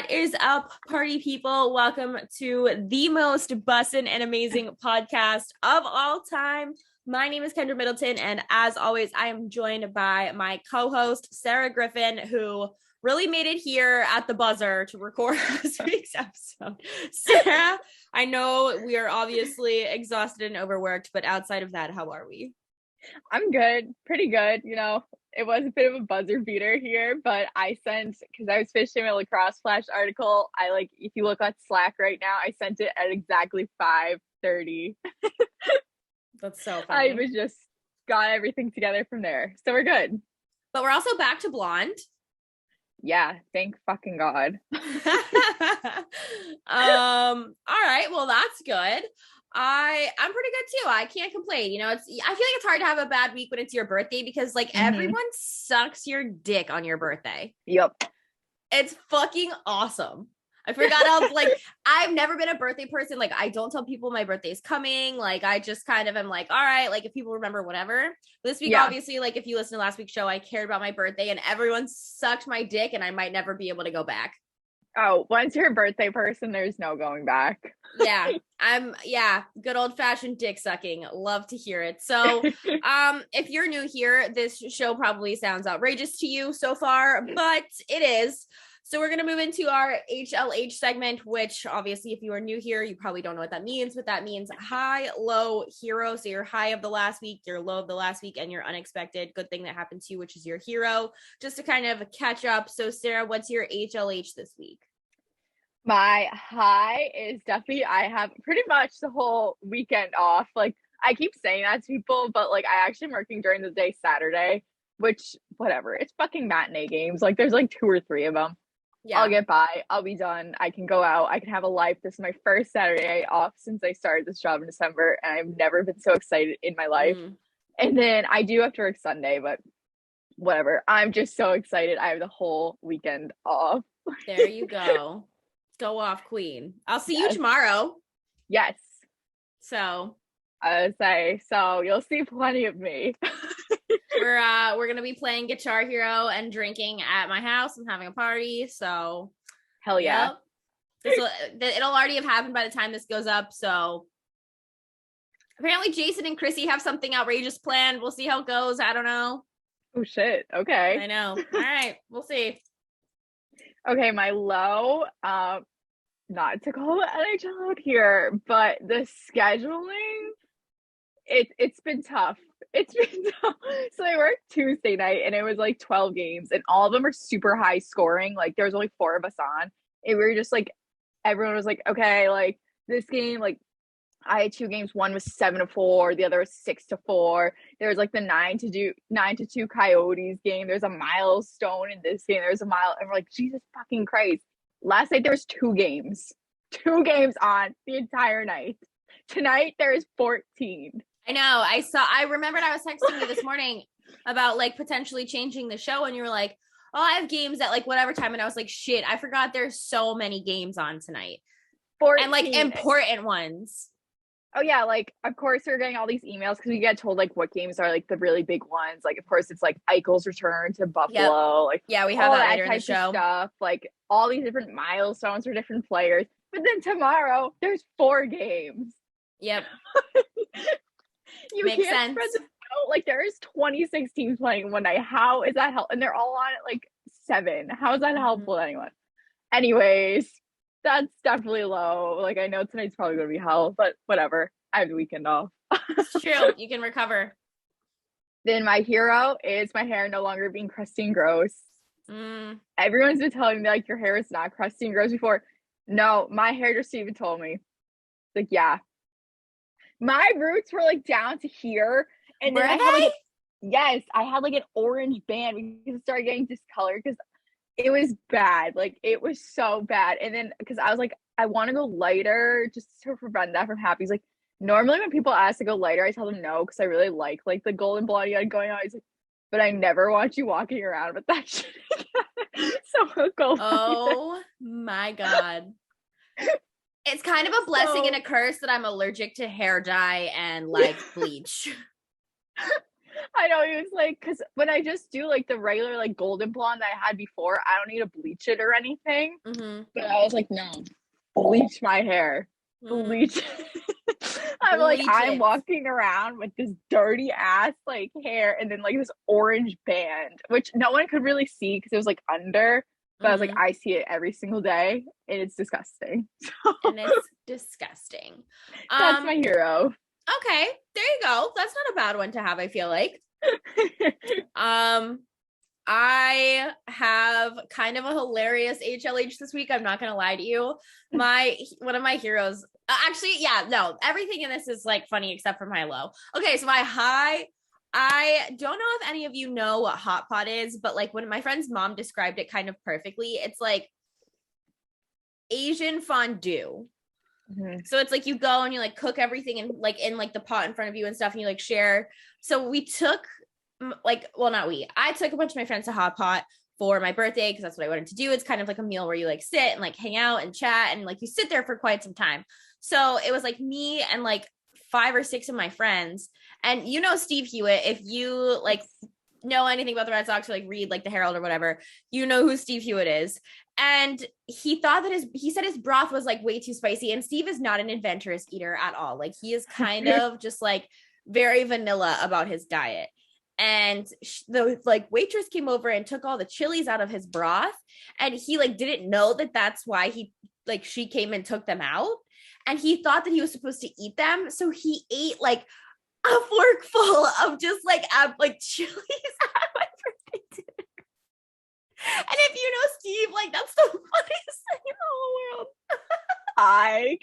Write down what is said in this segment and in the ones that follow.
What is up, party people? Welcome to the most bussin' and amazing podcast of all time. My name is Kendra Middleton, and as always, I am joined by my co-host, Sarah Griffin, who really made it here at the buzzer to record this week's episode. Sarah, I know we are obviously exhausted and overworked, but outside of that, how are we? I'm good, pretty good. You know, it was a bit of a buzzer beater here, but I sent, because I was finishing my Lacrosse Flash article, if you look at Slack right now, I sent it at exactly 5:30. That's so funny. I was just got everything together from there. So we're good. But we're also back to blonde. Yeah, thank fucking God. All right, well, that's good. I'm pretty good too. I can't complain. You know, I feel like it's hard to have a bad week when it's your birthday because everyone sucks your dick on your birthday. Yep. It's fucking awesome. I forgot I've never been a birthday person. I don't tell people my birthday's coming. I just kind of am all right, if people remember, whatever. This week, obviously, if you listen to last week's show, I cared about my birthday and everyone sucked my dick and I might never be able to go back. Oh, once you're a birthday person, there's no going back. Good old fashioned dick sucking. Love to hear it. So, if you're new here, this show probably sounds outrageous to you so far, but it is. So we're going to move into our HLH segment, which obviously if you are new here, you probably don't know what that means, but that means high, low, hero. So your high of the last week, your low of the last week, and your unexpected good thing that happened to you, which is your hero, just to kind of catch up. So Sarah, what's your HLH this week? My high is definitely, I have pretty much the whole weekend off. I keep saying that to people, but I actually am working during the day Saturday, which whatever, it's fucking matinee games. There's 2 or 3 of them. Yeah. I'll get by. I'll be done. I can go out. I can have a life. This is my first Saturday off since I started this job in December, and I've never been so excited in my life. And then I do have to work Sunday, but whatever. I'm just so excited. I have the whole weekend off. There you go. Go off, queen. I'll see you tomorrow. Yes. So I would say, so you'll see plenty of me. We're gonna be playing Guitar Hero and drinking at my house and having a party. So hell yeah. It'll already have happened by the time this goes up. So apparently Jason and Chrissy have something outrageous planned. We'll see how it goes. I don't know. Oh shit. Okay. I know. All right, we'll see. Okay, my low, not to call the NHL out here, but the scheduling, it's been tough. It's been tough. So I worked Tuesday night and it was 12 games and all of them are super high scoring. There was only 4 of us on. And we were just everyone was okay, this game, I had 2 games. One was 7-4. The other was 6-4. There was the 9-2 Coyotes game. There's a milestone in this game. There's a mile. And we're Jesus fucking Christ. Last night there was 2 games. 2 games on the entire night. Tonight there is 14. I know. I remembered I was texting you this morning about potentially changing the show. And you were oh, I have games at whatever time. And I was shit, I forgot there's so many games on tonight. 14. And important ones. Oh yeah, of course we're getting all these emails because we get told what games are the really big ones. Of course it's Eichel's return to Buffalo. Yep. We have that later in the show. Stuff. All these different milestones for different players. But then tomorrow there's 4 games. Yep. You Makes can't sense. spread the out. There is 26 teams playing one night. How is that helpful? And they're all on at 7. How is that helpful to anyone? Anyways. That's definitely low. I know tonight's probably going to be hell, but whatever. I have the weekend off. It's true. You can recover. Then my hero is my hair no longer being crusty and gross. Everyone's been telling me, your hair is not crusty and gross before. No, my hairdresser even told me. Yeah. My roots were, down to here. And then I had, I had, an orange band because it started getting discolored because it was bad. It was so bad. And then because I was I want to go lighter just to prevent that from happening. He's normally when people ask to go lighter, I tell them no because I really like the golden blonde you had going on. He's but I never want you walking around with that shit again. So I'll go lighter. Oh my God. It's kind of a blessing and a curse that I'm allergic to hair dye and bleach. I know, he was like, because when I just do like the regular like golden blonde that I had before, I don't need to bleach it or anything. Mm-hmm. But I was like, no, bleach my hair. Bleach. I'm like, Bleach I'm it. walking around with this dirty ass like hair and then like this orange band, which no one could really see because it was like under. But I was like, I see it every single day and it's disgusting. So And it's disgusting. that's my hero. Okay, there you go. That's not a bad one to have, I feel like. I have kind of a hilarious HLH this week. I'm not gonna lie to you. One of my heroes. Actually, yeah, no, everything in this is like funny except for my low. Okay, so my high. I don't know if any of you know what hot pot is, but like when my friend's mom described it kind of perfectly, it's like Asian fondue. So it's like you go and you like cook everything in like the pot in front of you and stuff, and you like share. So we took I took a bunch of my friends to hot pot for my birthday because that's what I wanted to do. It's kind of like a meal where you like sit and like hang out and chat and like you sit there for quite some time. So it was like me and like 5 or 6 of my friends, and you know Steve Hewitt, if you like know anything about the Red Sox or like read like the Herald or whatever, you know who Steve Hewitt is. And he thought that he said his broth was like way too spicy. And Steve is not an adventurous eater at all. Like he is kind of just like very vanilla about his diet. And the like waitress came over and took all the chilies out of his broth. And he like didn't know that that's why she came and took them out. And he thought that he was supposed to eat them. So he ate like a fork full of just like chilies at my birthday dinner. And if you know Steve, like that's the funniest thing in the whole world. I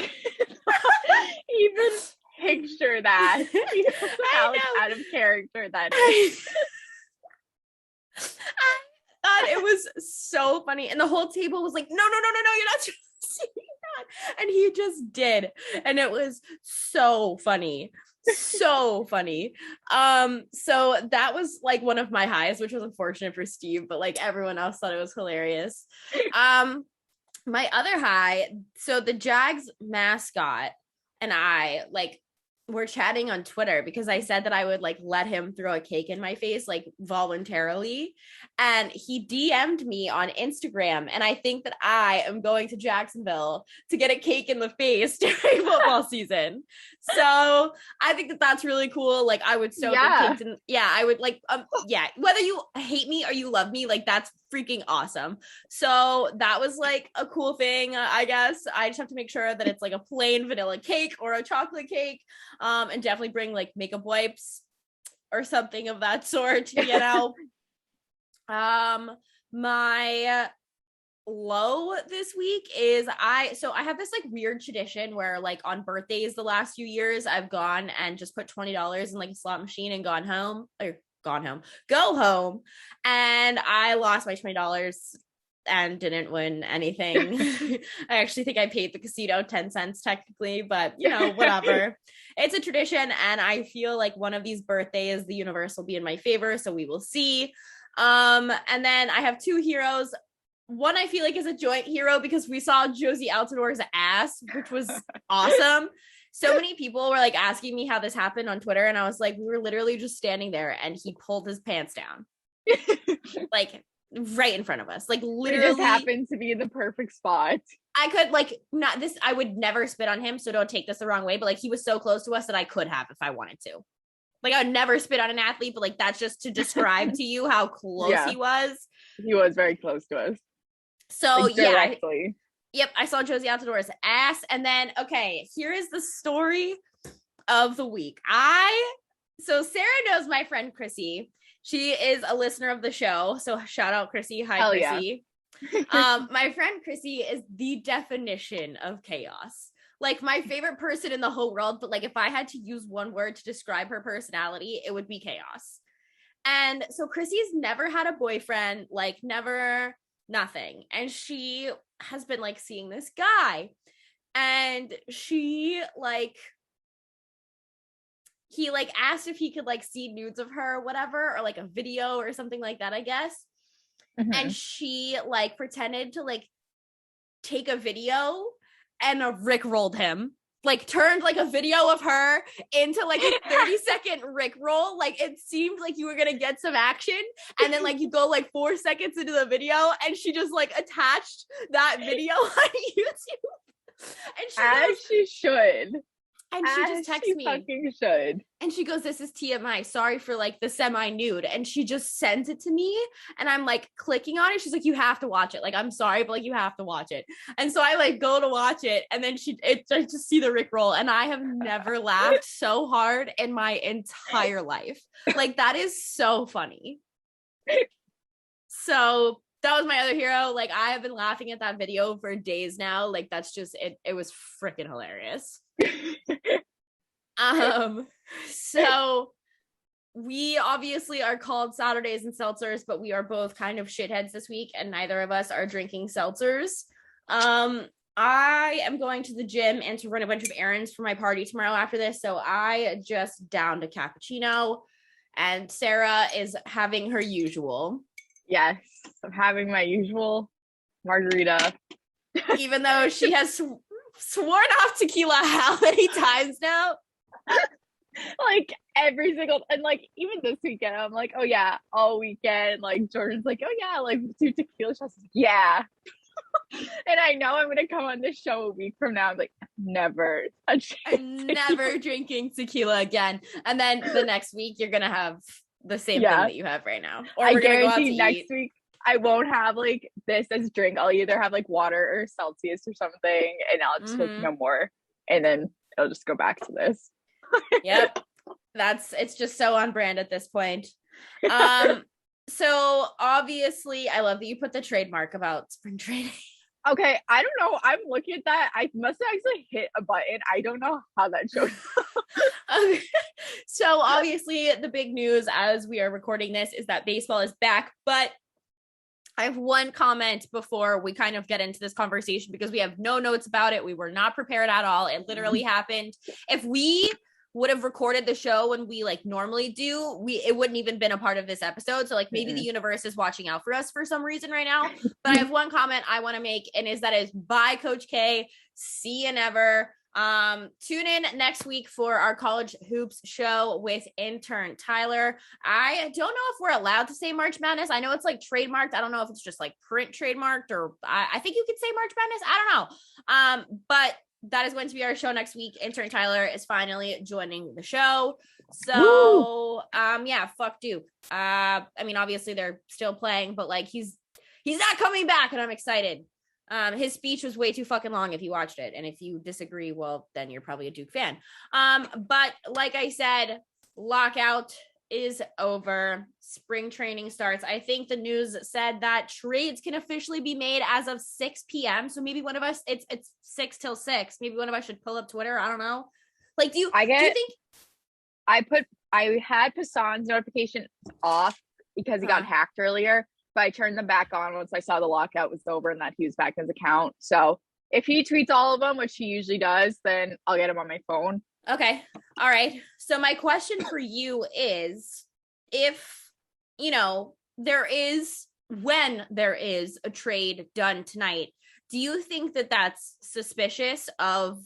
even picture that. You know how out of character that is. I thought it was so funny. And the whole table was like, no, you're not seeing that. And he just did. And it was so funny. So funny. So that was like one of my highs, which was unfortunate for Steve, but like everyone else thought it was hilarious. My other high, so the Jags mascot and I like were chatting on Twitter because I said that I would like let him throw a cake in my face like voluntarily, and he DM'd me on Instagram, and I think that I am going to Jacksonville to get a cake in the face during football season. So I think that that's really cool. Like I would so I would like whether you hate me or you love me, like that's freaking awesome. So that was like a cool thing. I guess I just have to make sure that it's like a plain vanilla cake or a chocolate cake, and definitely bring like makeup wipes or something of that sort, you know. My low this week is I have this like weird tradition where like on birthdays the last few years I've gone and just put $20 in like a slot machine and go home, and I lost my $20 and didn't win anything. I actually think I paid the casino 10 cents technically, but you know, whatever. It's a tradition, and I feel like one of these birthdays the universe will be in my favor, so we will see. And then I have 2 heroes. One I feel like is a joint hero because we saw Josie Altidore's ass, which was awesome. So many people were like asking me how this happened on Twitter, and I was like, we were literally just standing there and he pulled his pants down. Like right in front of us. Like literally it just happened to be the perfect spot. I could like not this, I would never spit on him, so don't take this the wrong way, but like he was so close to us that I could have if I wanted to. Like I would never spit on an athlete, but like that's just to describe to you how close he was. He was very close to us. So like, directly. Yep, I saw Josie Altidore's ass. And then, okay, here is the story of the week. So Sarah knows my friend Chrissy. She is a listener of the show. So shout out Chrissy. Hi, hell Chrissy. Yeah. My friend Chrissy is the definition of chaos. Like my favorite person in the whole world. But like if I had to use one word to describe her personality, it would be chaos. And so Chrissy's never had a boyfriend, like never, nothing. And she has been like seeing this guy, and she like he like asked if he could like see nudes of her or whatever, or like a video or something like that, I guess. Mm-hmm. And she like pretended to like take a video and rickrolled him. like turned like a video of her into like a 30-second Rickroll. Like it seemed like you were gonna get some action, and then like you go like 4 seconds into the video, and she just like attached that video on YouTube. And she should. And she just texts me. Fucking should. And she goes, "This is TMI. Sorry for like the semi-nude." And she just sends it to me. And I'm like clicking on it. She's like, "You have to watch it. Like, I'm sorry, but like you have to watch it." And so I like go to watch it. And then I just see the Rickroll. And I have never laughed so hard in my entire life. Like, that is so funny. So that was my other hero. Like, I have been laughing at that video for days now. Like, that's just it was freaking hilarious. So we obviously are called Saturdays and Seltzers, but we are both kind of shitheads this week, and neither of us are drinking seltzers. I am going to the gym and to run a bunch of errands for my party tomorrow after this, so I just downed a cappuccino, and Sarah is having her usual. Yes, I'm having my usual margarita. Even though she has sworn off tequila how many times now? Like every single, and like even this weekend I'm like, oh yeah, all weekend. Like Jordan's like, oh yeah, like 2 tequila shots. Yeah. And I know I'm gonna come on this show a week from now. I'm like, never I'm never drinking tequila again. And then the next week you're gonna have the same thing that you have right now. Or I we're gonna guarantee go out to next week I won't have like this as drink. I'll either have like water or Celsius or something, and I'll just like no more, and then it'll just go back to this. Yep. It's just so on brand at this point. So obviously I love that you put the trademark about spring training. Okay, I don't know. I'm looking at that. I must have actually hit a button. I don't know how that shows up. So obviously the big news as we are recording this is that baseball is back, but I have one comment before we kind of get into this conversation because we have no notes about it. We were not prepared at all. It literally happened. If we would have recorded the show when we like normally do, it wouldn't even been a part of this episode. So like maybe the universe is watching out for us for some reason right now. But I have one comment I want to make, and is bye Coach K. See you never. Tune in next week for our college hoops show with intern Tyler. I don't know if we're allowed to say March Madness. I know it's like trademarked. I don't know if it's just like print trademarked, or I think you could say March Madness. I don't know. But that is going to be our show next week. Intern Tyler is finally joining the show. So, yeah, fuck Duke. I mean, obviously they're still playing, but like he's not coming back, and I'm excited. His speech was way too fucking long if you watched it. And if you disagree, well, then you're probably a Duke fan. But like I said, lockout is over. Spring training starts. I think the news said that trades can officially be made as of 6 p.m. So maybe one of us, it's 6 till 6. Maybe one of us should pull up Twitter. I don't know. Like, do you think I had Passan's notification off because he got hacked earlier, but I turned them back on once I saw the lockout was over and that he was back in his account. So if he tweets all of them, which he usually does, then I'll get him on my phone. Okay. All right. So my question for you is, if, when there is a trade done tonight, do you think that that's suspicious of,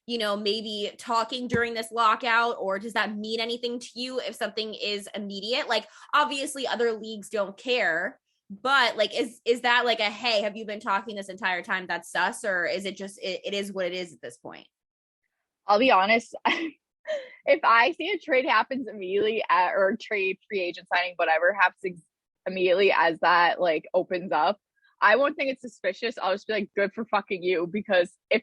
maybe talking during this lockout, or does that mean anything to you if something is immediate? Like, obviously other leagues don't care, but like, is that like a, hey, have you been talking this entire time? That's sus, or is it just, it is what it is at this point? I'll be honest. If I see a trade happens immediately or trade free agent signing, whatever happens immediately as that like opens up, I won't think it's suspicious. I'll just be like, good for fucking you. Because if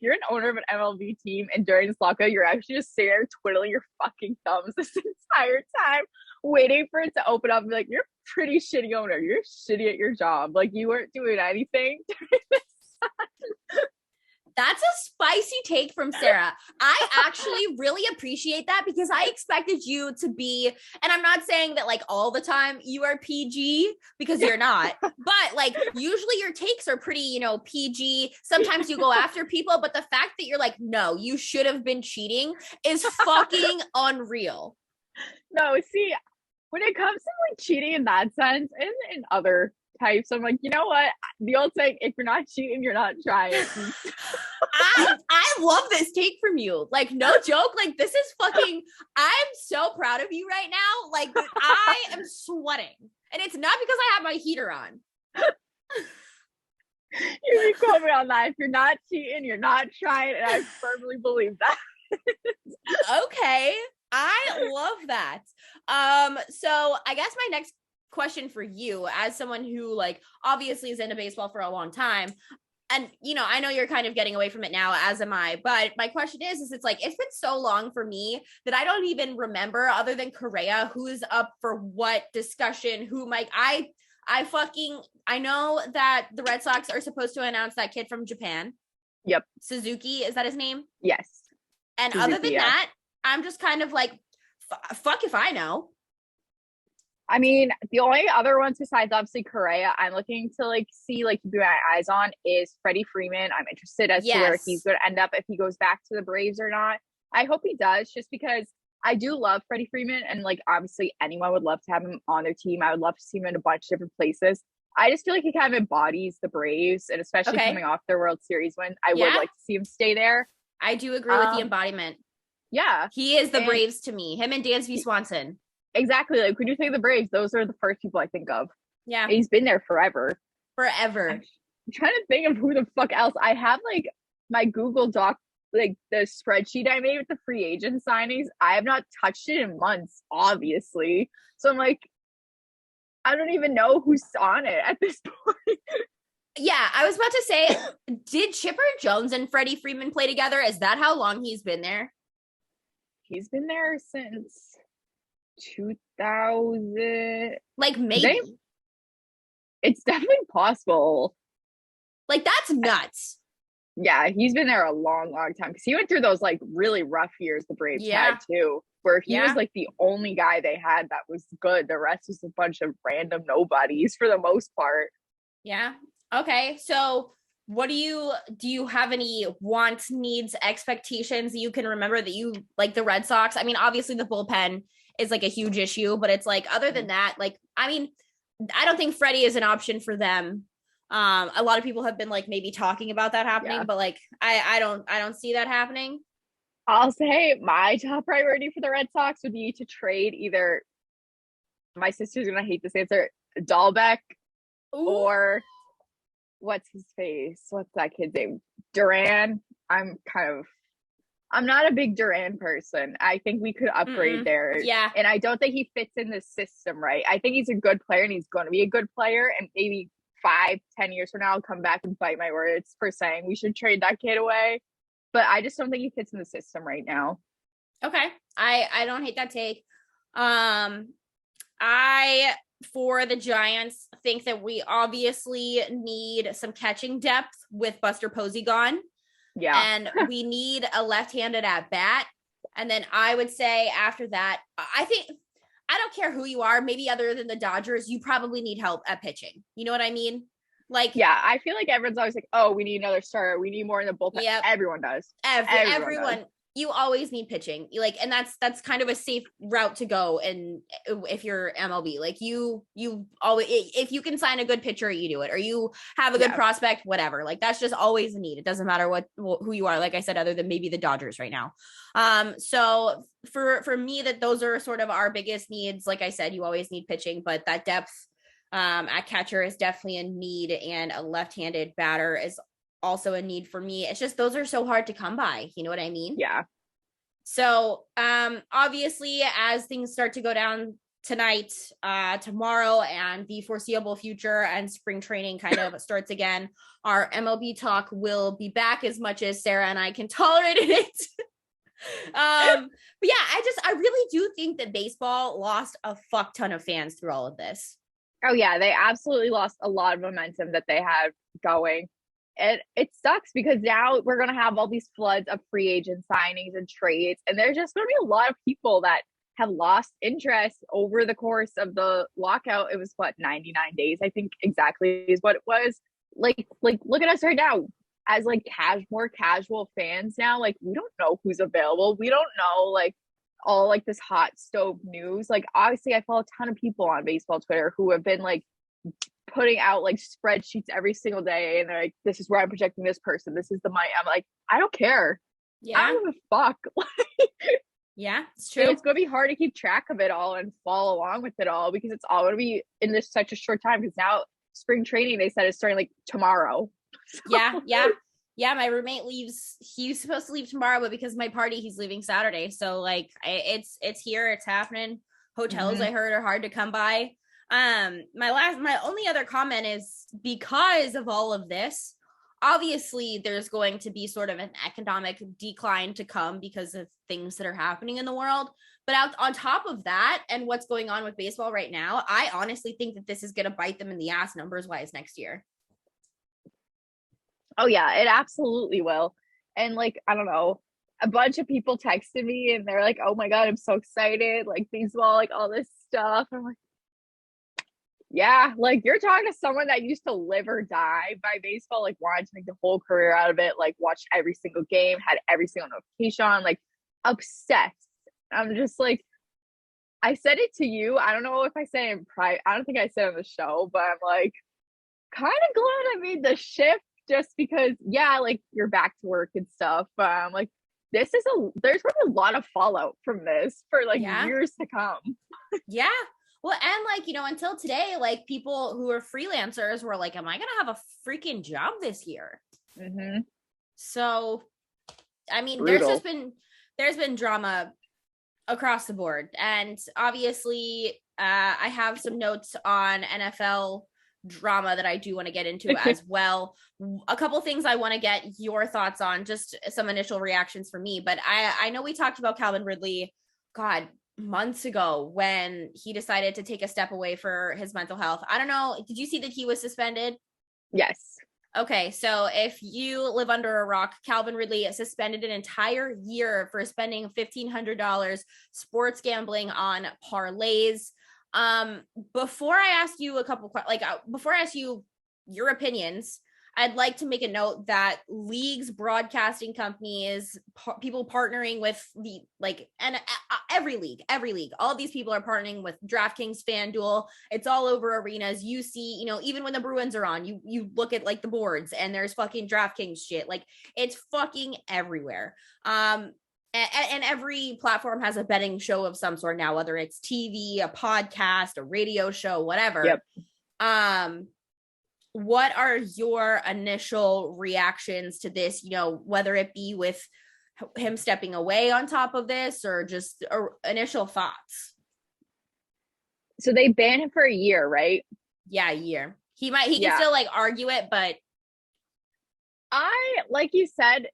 you're an owner of an MLB team and during this lockout, you're actually just sitting there twiddling your fucking thumbs this entire time, waiting for it to open up and be like, you're a pretty shitty owner. You're shitty at your job. Like, you weren't doing anything during this time. That's a spicy take from Sarah. I actually really appreciate that, because I expected you to be, and I'm not saying that like all the time you are PG, because you're not, but like usually your takes are pretty, PG. Sometimes you go after people, but the fact that you're like, no, you should have been cheating is fucking unreal. No, see, when it comes to like cheating in that sense and in other types, I'm like, you know what? The old saying, if you're not cheating, you're not trying. I I love this take from you. Like, no joke. Like, this is fucking, I'm so proud of you right now. Like, I am sweating. And it's not because I have my heater on. You can quote me on that. If you're not cheating, you're not trying. And I firmly believe that. Okay. I love that. So I guess my next question for you, as someone who like obviously is into baseball for a long time, and you know, I know you're kind of getting away from it now, as am I, but my question is it's like, it's been so long for me that I don't even remember, other than Correa, who's up for what discussion, who might, I know that the Red Sox are supposed to announce that kid from Japan. Yep. Suzuki, is that his name? Yes. And Suzuki, other than that, I'm just kind of like, fuck if I know. I mean, the only other ones besides obviously Correa I'm looking to like see, like keep my eyes on, is Freddie Freeman. I'm interested as to where he's going to end up, if he goes back to the Braves or not. I hope he does, just because I do love Freddie Freeman, and like obviously anyone would love to have him on their team. I would love to see him in a bunch of different places. I just feel like he kind of embodies the Braves, and especially coming off their World Series win, I would like to see him stay there. I do agree with the embodiment. Yeah. He is the Braves to me. Him and Dansby Swanson. Exactly. Like when you think of the Braves, those are the first people I think of. Yeah. And he's been there forever. I'm trying to think of who the fuck else. I have like my Google Doc, like the spreadsheet I made with the free agent signings. I have not touched it in months, obviously. So I'm like, I don't even know who's on it at this point. Yeah, I was about to say, did Chipper Jones and Freddie Freeman play together? Is that how long he's been there? He's been there since 2000. Like maybe. It's definitely possible. Like that's nuts. Yeah, he's been there a long time, because he went through those like really rough years the Braves had too, where he was like the only guy they had that was good. The rest was a bunch of random nobodies for the most part. Yeah. Okay. So what do you have any wants, needs, expectations that you can remember that you like the Red Sox? I mean, obviously the bullpen is like a huge issue, but it's like, other than that, like, I mean, I don't think Freddie is an option for them. A lot of people have been like maybe talking about that happening, but like, I don't see that happening. I'll say my top priority for the Red Sox would be to trade either, my sister's gonna hate this answer, Dahlbeck, or what's his face? What's that kid's name? Duran. I'm not a big Duran person. I think we could upgrade there. Yeah. And I don't think he fits in the system right. I think he's a good player, and he's going to be a good player. And maybe 5-10 years from now, I'll come back and bite my words for saying we should trade that kid away. But I just don't think he fits in the system right now. Okay. I don't hate that take. For the Giants, think that we obviously need some catching depth with Buster Posey gone. Yeah. And we need a left-handed at bat. And then I would say after that, I think, I don't care who you are, maybe other than the Dodgers, you probably need help at pitching. You know what I mean? Like, yeah, I feel like everyone's always like, oh, we need another starter. We need more in the bullpen. Yep. Everyone does. Everyone does. You always need pitching. Like, and that's kind of a safe route to go. And if you're MLB, like you always, if you can sign a good pitcher, you do it, or you have a good prospect, whatever. Like that's just always a need. It doesn't matter who you are. Like I said, other than maybe the Dodgers right now. So for me, that those are sort of our biggest needs. Like I said, you always need pitching, but that depth at catcher is definitely a need, and a left-handed batter is also a need for me. It's just those are so hard to come by. You know what I mean? Yeah. So obviously, as things start to go down tonight, tomorrow, and the foreseeable future, and spring training kind of starts again, our MLB talk will be back as much as Sarah and I can tolerate it. But yeah, I really do think that baseball lost a fuck ton of fans through all of this. Oh yeah, they absolutely lost a lot of momentum that they had going. And it sucks, because now we're going to have all these floods of free agent signings and trades. And there's just going to be a lot of people that have lost interest over the course of the lockout. It was 99 days, I think exactly is what it was. Like look at us right now as like more casual fans now. Like we don't know who's available. We don't know like all like this hot stove news. Like obviously I follow a ton of people on baseball Twitter who have been like putting out like spreadsheets every single day, and they're like, this is where I'm projecting this person. This is the money. I'm like, I don't care. Yeah. I don't give a fuck. Yeah, it's true. It's going to be hard to keep track of it all and follow along with it all, because it's all going to be in this such a short time. Because now spring training, they said, is starting like tomorrow. So. Yeah. My roommate leaves. He's supposed to leave tomorrow, but because of my party, he's leaving Saturday. So like, it's here. It's happening. Hotels, I heard, are hard to come by. My only other comment is, because of all of this, obviously there's going to be sort of an economic decline to come because of things that are happening in the world. But on top of that, and what's going on with baseball right now, I honestly think that this is going to bite them in the ass numbers wise next year. Oh yeah, it absolutely will. And like, I don't know, a bunch of people texted me and they're like, oh my God, I'm so excited. Like baseball, like all this stuff. I'm like, yeah, like you're talking to someone that used to live or die by baseball, like wanted to make the whole career out of it, like watched every single game, had every single notification on, like obsessed. I'm just like, I said it to you. I don't know if I said it in private. I don't think I said it on the show, but I'm like kind of glad I made the shift, just because, yeah, like you're back to work and stuff. But I'm like, there's going to be a lot of fallout from this for like years to come. Yeah. Well, and like, until today, like people who are freelancers were like, am I going to have a freaking job this year? Mm-hmm. So, I mean, Brutal. there's been drama across the board. And obviously, I have some notes on NFL drama that I do want to get into as well. A couple things I want to get your thoughts on, just some initial reactions for me. But I know we talked about Calvin Ridley, God, months ago, when he decided to take a step away for his mental health. I don't know. Did you see that he was suspended? Yes. Okay, so if you live under a rock, Calvin Ridley suspended an entire year for spending $1,500 sports gambling on parlays. Before I ask you before I ask you your opinions, I'd like to make a note that leagues, broadcasting companies, people partnering with the every league, all of these people are partnering with DraftKings, FanDuel. It's all over arenas. You see, even when the Bruins are on, you look at like the boards and there's fucking DraftKings shit. Like it's fucking everywhere. And every platform has a betting show of some sort now, whether it's TV, a podcast, a radio show, whatever. Yep. What are your initial reactions to this, whether it be with him stepping away on top of this or just initial thoughts? So they banned him for a year, right? Yeah, a year. He can still like argue it, but like you said,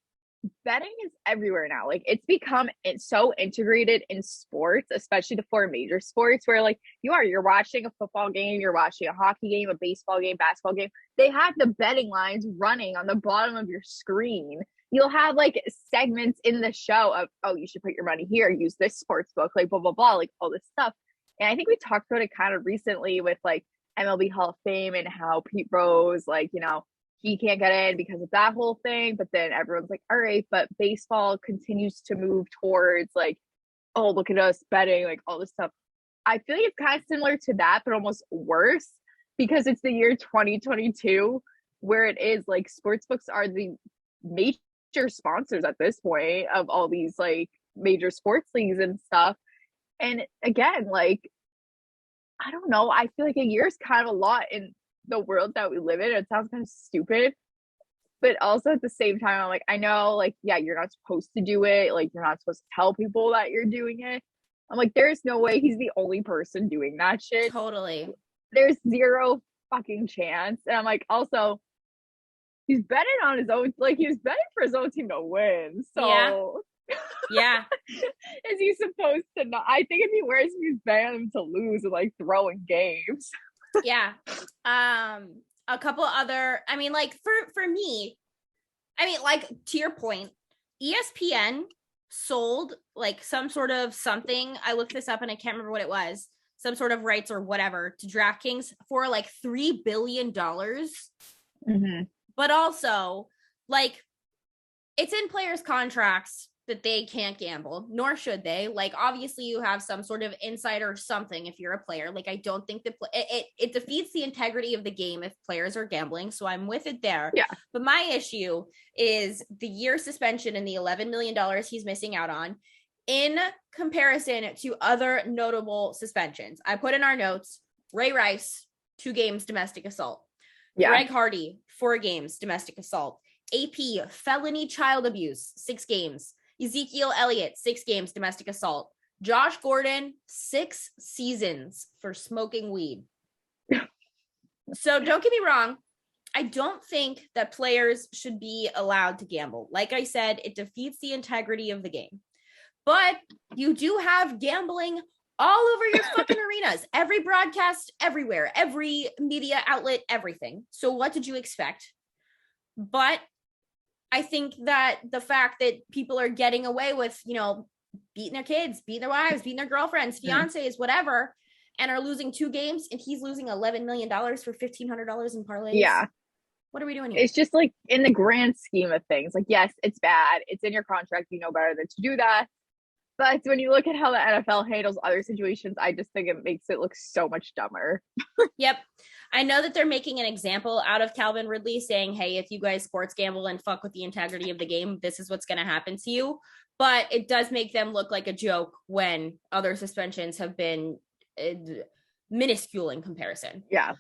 betting is everywhere now. Like it's so integrated in sports, especially the four major sports, where like you're watching a football game, you're watching a hockey game, a baseball game, basketball game. They have the betting lines running on the bottom of your screen. You'll have like segments in the show of, oh, you should put your money here, use this sports book, like blah, blah, blah, like all this stuff. And I think we talked about it kind of recently with like MLB Hall of Fame and how Pete Rose, like, he can't get in because of that whole thing. But then everyone's like, all right, but baseball continues to move towards like, oh, look at us betting, like all this stuff. I feel like it's kind of similar to that, but almost worse, because it's the year 2022, where it is like sportsbooks are the major sponsors at this point of all these like major sports leagues and stuff. And again, like, I don't know, I feel like a year is kind of a lot in the world that we live in. It sounds kind of stupid, but also at the same time, I'm like, I know, like, yeah, you're not supposed to do it. Like, you're not supposed to tell people that you're doing it. I'm like, there's no way he's the only person doing that shit. Totally. There's zero fucking chance. And I'm like, also, he's betting on his own, like, he was betting for his own team to win. So yeah. Is he supposed to not? I think it'd be worse if he's betting on him to lose and like throwing games. Yeah. A couple other, I mean, like for me, I mean, like to your point, ESPN sold like some sort of something. I looked this up and I can't remember what it was. Some sort of rights or whatever to DraftKings for like $3 billion. Mm-hmm. But also, like, it's in players' contracts that they can't gamble, nor should they. Like, obviously you have some sort of insider or something if you're a player. Like, I don't think that it defeats the integrity of the game if players are gambling. So I'm with it there. Yeah. But my issue is the year suspension and the $11 million he's missing out on in comparison to other notable suspensions. I put in our notes, Ray Rice, 2 games domestic assault. Yeah. Greg Hardy, 4 games domestic assault. AP, felony child abuse, 6 games. Ezekiel Elliott, 6 games domestic assault. Josh Gordon, 6 seasons for smoking weed. So don't get me wrong. I don't think that players should be allowed to gamble. Like I said, it defeats the integrity of the game. But you do have gambling all over your fucking arenas, every broadcast, everywhere, every media outlet, everything. So what did you expect? But I think that the fact that people are getting away with, you know, beating their kids, beating their wives, beating their girlfriends, fiancés, whatever, and are losing 2 games, and he's losing $11 million for $1,500 in parlays. Yeah. What are we doing here? It's just like in the grand scheme of things, like, yes, it's bad. It's in your contract. You know better than to do that. But when you look at how the NFL handles other situations, I just think it makes it look so much dumber. Yep. I know that they're making an example out of Calvin Ridley saying, hey, if you guys sports gamble and fuck with the integrity of the game, this is what's going to happen to you. But it does make them look like a joke when other suspensions have been minuscule in comparison. Yeah.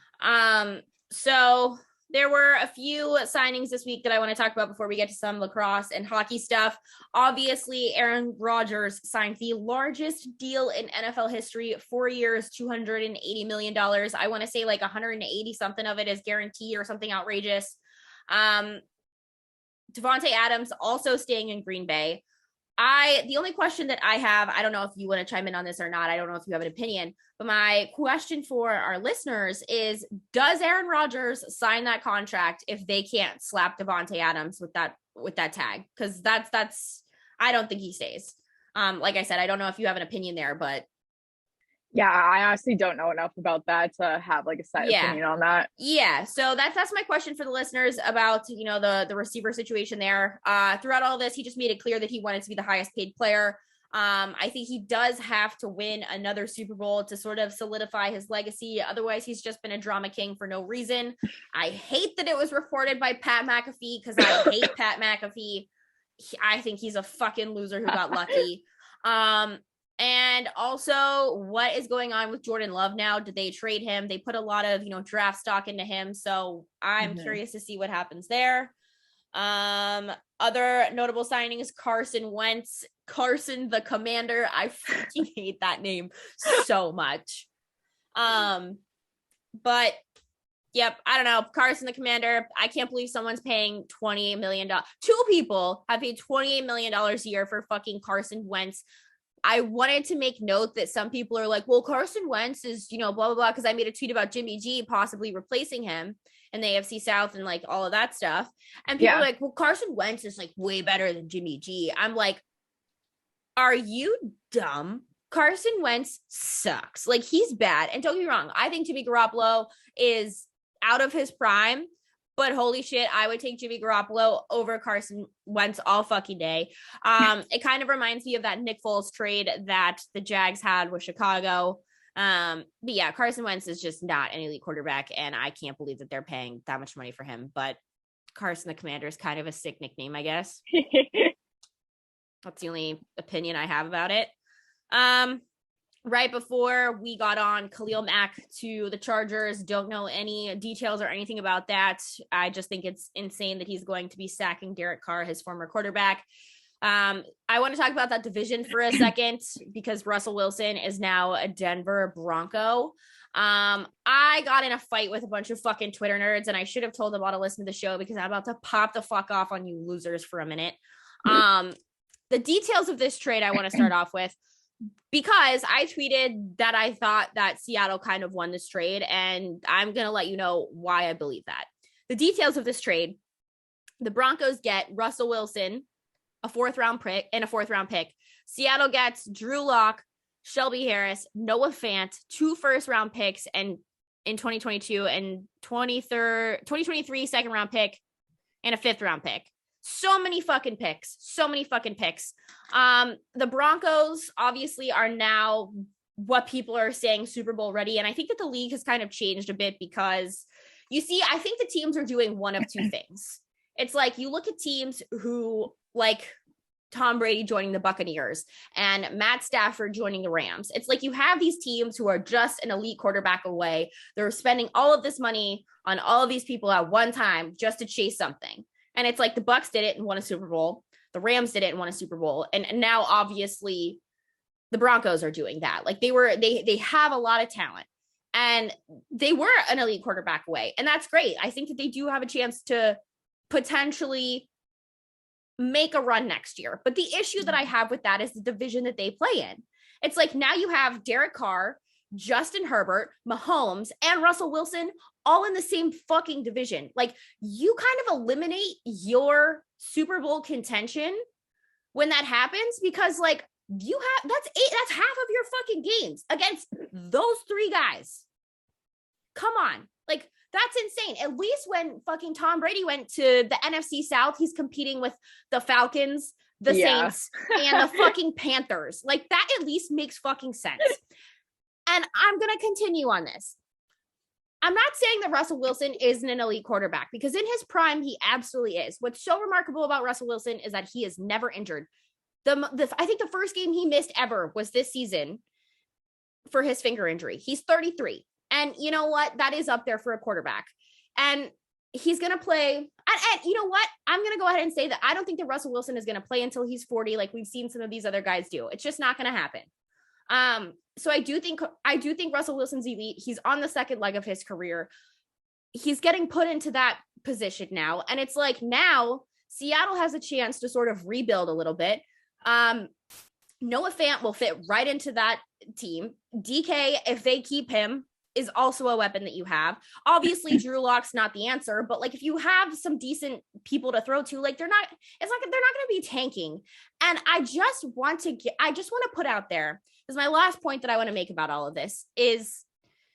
So there were a few signings this week that I want to talk about before we get to some lacrosse and hockey stuff. Obviously, Aaron Rodgers signed the largest deal in NFL history, 4 years, $280 million. I want to say like 180 something of it is guaranteed or something outrageous. Devontae Adams also staying in Green Bay. The only question that I have, I don't know if you want to chime in on this or not. I don't know if you have an opinion, but my question for our listeners is, does Aaron Rodgers sign that contract if they can't slap Devontae Adams with that tag? Because that's I don't think he stays. Like I said, I don't know if you have an opinion there, but yeah, I honestly don't know enough about that to have like a set opinion on that. Yeah. So that's my question for the listeners about, you know, the receiver situation there. Throughout all this, he just made it clear that he wanted to be the highest paid player. I think he does have to win another Super Bowl to sort of solidify his legacy. Otherwise, he's just been a drama king for no reason. I hate that it was reported by Pat McAfee because I hate Pat McAfee. I think he's a fucking loser who got lucky. And also, what is going on with Jordan Love now? Did they trade him? They put a lot of, you know, draft stock into him. So I'm curious to see what happens there. Other notable signings, Carson Wentz, Carson the Commander. I freaking hate that name so much. But yep, I don't know. Carson the Commander. I can't believe someone's paying $28 million. 2 people have paid $28 million a year for fucking Carson Wentz. I wanted to make note that some people are like, well, Carson Wentz is, you know, blah, blah, blah, because I made a tweet about Jimmy G possibly replacing him in the AFC South and like all of that stuff. And people are like, well, Carson Wentz is like way better than Jimmy G. I'm like, are you dumb? Carson Wentz sucks. Like, he's bad. And don't get me wrong, I think Jimmy Garoppolo is out of his prime. But holy shit, I would take Jimmy Garoppolo over Carson Wentz all fucking day. It kind of reminds me of that Nick Foles trade that the Jags had with Chicago. But yeah, Carson Wentz is just not an elite quarterback, and I can't believe that they're paying that much money for him. But Carson the Commander is kind of a sick nickname, I guess. That's the only opinion I have about it. Right before we got on, Khalil Mack to the Chargers. Don't know any details or anything about that. I just think it's insane that he's going to be sacking Derek Carr, his former quarterback. I want to talk about that division for a second because Russell Wilson is now a Denver Bronco. I got in a fight with a bunch of fucking Twitter nerds, and I should have told them all to listen to the show because I'm about to pop the fuck off on you losers for a minute. The details of this trade I want to start off with, because I tweeted that I thought that Seattle kind of won this trade, and I'm going to let you know why I believe that. The details of this trade: the Broncos get Russell Wilson, a 4th-round pick. Seattle gets Drew Lock, Shelby Harris, Noah Fant, 2 first-round picks, and in 2022 and 2023 second-round pick and a 5th-round pick. So many fucking picks. The Broncos obviously are now what people are saying Super Bowl ready. And I think that the league has kind of changed a bit because you see, I think the teams are doing one of two things. It's like you look at teams who like Tom Brady joining the Buccaneers and Matt Stafford joining the Rams. It's like you have these teams who are just an elite quarterback away. They're spending all of this money on all of these people at one time just to chase something. And it's like the Bucs did it and won a Super Bowl. The Rams did it and won a Super Bowl. And now obviously the Broncos are doing that. Like they have a lot of talent and they were an elite quarterback away. And that's great. I think that they do have a chance to potentially make a run next year. But the issue that I have with that is the division that they play in. It's like now you have Derek Carr, Justin Herbert, Mahomes, and Russell Wilson all in the same fucking division. Like you kind of eliminate your Super Bowl contention when that happens because like that's half of your fucking games against those three guys. Come on. Like that's insane. At least when fucking Tom Brady went to the NFC South, he's competing with the Falcons, the Saints, and the fucking Panthers. Like that at least makes fucking sense. And I'm going to continue on this. I'm not saying that Russell Wilson isn't an elite quarterback because in his prime, he absolutely is. What's so remarkable about Russell Wilson is that he is never injured. I think the first game he missed ever was this season for his finger injury. He's 33. And you know what? That is up there for a quarterback. And he's going to play. And you know what? I'm going to go ahead and say that I don't think that Russell Wilson is going to play until he's 40, like we've seen some of these other guys do. It's just not going to happen. So I do think Russell Wilson's elite. He's on the second leg of his career. He's getting put into that position now. And it's like now Seattle has a chance to sort of rebuild a little bit. Noah Fant will fit right into that team. DK, if they keep him, is also a weapon that you have. Obviously, Drew Lock's not the answer, but like if you have some decent people to throw to, like they're not going to be tanking. And I just want to put out there, because my last point that I want to make about all of this is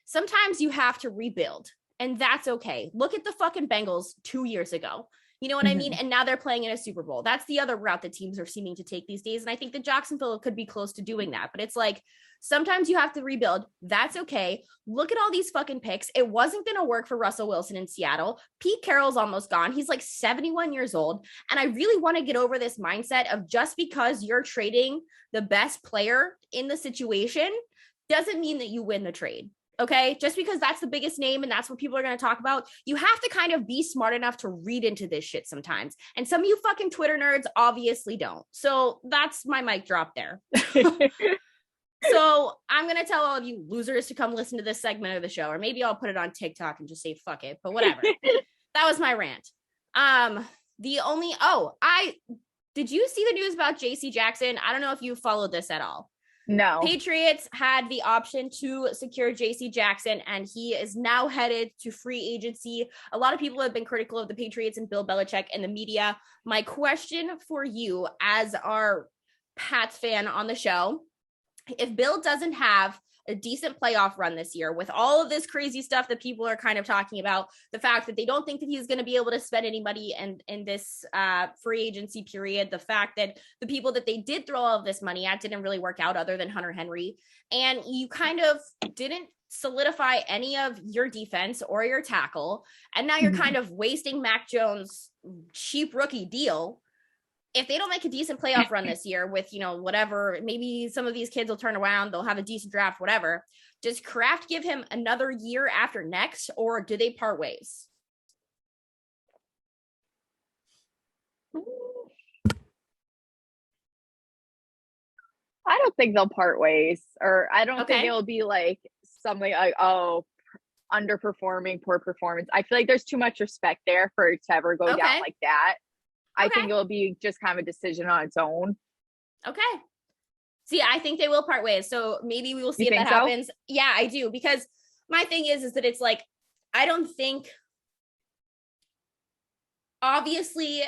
sometimes you have to rebuild, and that's okay. Look at the fucking Bengals 2 years ago. You know what I mean? And now they're playing in a Super Bowl. That's the other route that teams are seeming to take these days. And I think that Jacksonville could be close to doing that. But it's like, sometimes you have to rebuild. That's okay. Look at all these fucking picks. It wasn't going to work for Russell Wilson in Seattle. Pete Carroll's almost gone. He's like 71 years old. And I really want to get over this mindset of just because you're trading the best player in the situation doesn't mean that you win the trade. Okay, just because that's the biggest name and that's what people are going to talk about, you have to kind of be smart enough to read into this shit sometimes. And some of you fucking Twitter nerds obviously don't. So that's my mic drop there. So I'm going to tell all of you losers to come listen to this segment of the show, or maybe I'll put it on TikTok and just say fuck it, but whatever. That was my rant. Did you see the news about JC Jackson? I don't know if you followed this at all. No. Patriots had the option to secure JC Jackson, and he is now headed to free agency. A lot of people have been critical of the Patriots and Bill Belichick and the media. My question for you, as our Pats fan on the show, if Bill doesn't have a decent playoff run this year with all of this crazy stuff that people are kind of talking about, the fact that they don't think that he's going to be able to spend any money in this free agency period, the fact that the people that they did throw all of this money at didn't really work out other than Hunter Henry, and you kind of didn't solidify any of your defense or your tackle, and now you're kind of wasting Mac Jones' cheap rookie deal. If they don't make a decent playoff run this year with, whatever, maybe some of these kids will turn around, they'll have a decent draft, whatever. Does Kraft give him another year after next, or do they part ways? I don't think they'll part ways, or I don't think it'll be like something like, underperforming, poor performance. I feel like there's too much respect there for it to ever go down like that. I think it'll be just kind of a decision on its own. Okay. See, I think they will part ways. So maybe we will see if that happens. Yeah, I do. Because my thing is that it's like, I don't think, obviously,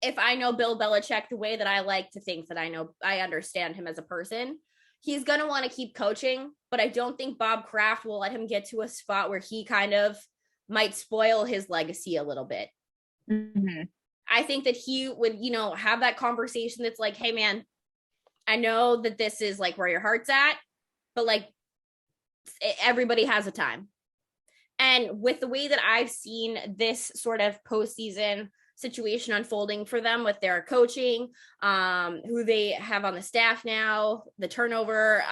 if I know Bill Belichick the way that I like to think that I understand him as a person, he's going to want to keep coaching. But I don't think Bob Kraft will let him get to a spot where he kind of might spoil his legacy a little bit. I think that he would, have that conversation that's like, hey man, I know that this is like where your heart's at, but like everybody has a time. And with the way that I've seen this sort of postseason situation unfolding for them with their coaching, who they have on the staff now, the turnover,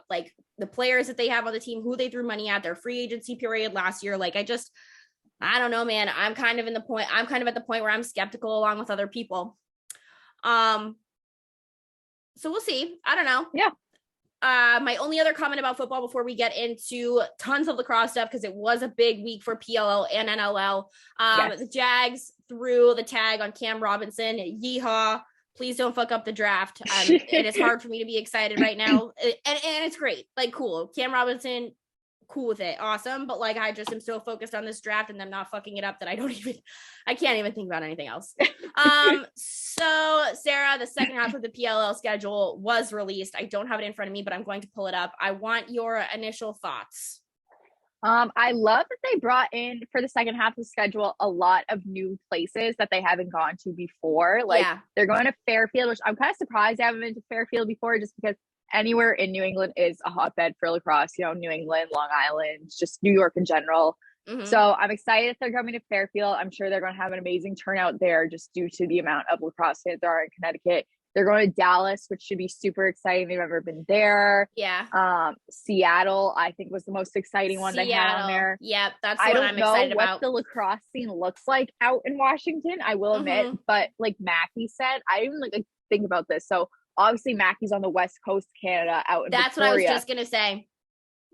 like the players that they have on the team, who they threw money at, their free agency period last year. Like, I don't know, man. I'm kind of at the point where I'm skeptical along with other people. So we'll see. I don't know. Yeah. My only other comment about football before we get into tons of lacrosse stuff, because it was a big week for PLL and NLL. Yes. The Jags threw the tag on Cam Robinson. Yeehaw. Please don't fuck up the draft. It is hard for me to be excited right now. And it's great. Like, cool. Cam Robinson, cool with it. Awesome. But like, I just am so focused on this draft and them not fucking it up that I can't even think about anything else. So Sarah, the second half of the PLL schedule was released. I don't have it in front of me, but I'm going to pull it up. I want your initial thoughts. I love that they brought in for the second half of the schedule a lot of new places that they haven't gone to before. Like they're going to Fairfield, which I'm kind of surprised they haven't been to Fairfield before, just because anywhere in New England is a hotbed for lacrosse, New England, Long Island, just New York in general. Mm-hmm. So I'm excited if they're coming to Fairfield. I'm sure they're going to have an amazing turnout there just due to the amount of lacrosse fans there are in Connecticut. They're going to Dallas, which should be super exciting. They've never been there. Yeah. Seattle, I think, was the most exciting one they had on there. Yep, that's what I'm excited about. I don't know what the lacrosse scene looks like out in Washington, I will admit. But like Mackie said, I didn't like think about this. So obviously Mackie's on the West Coast, Canada, out in Victoria. What I was just going to say.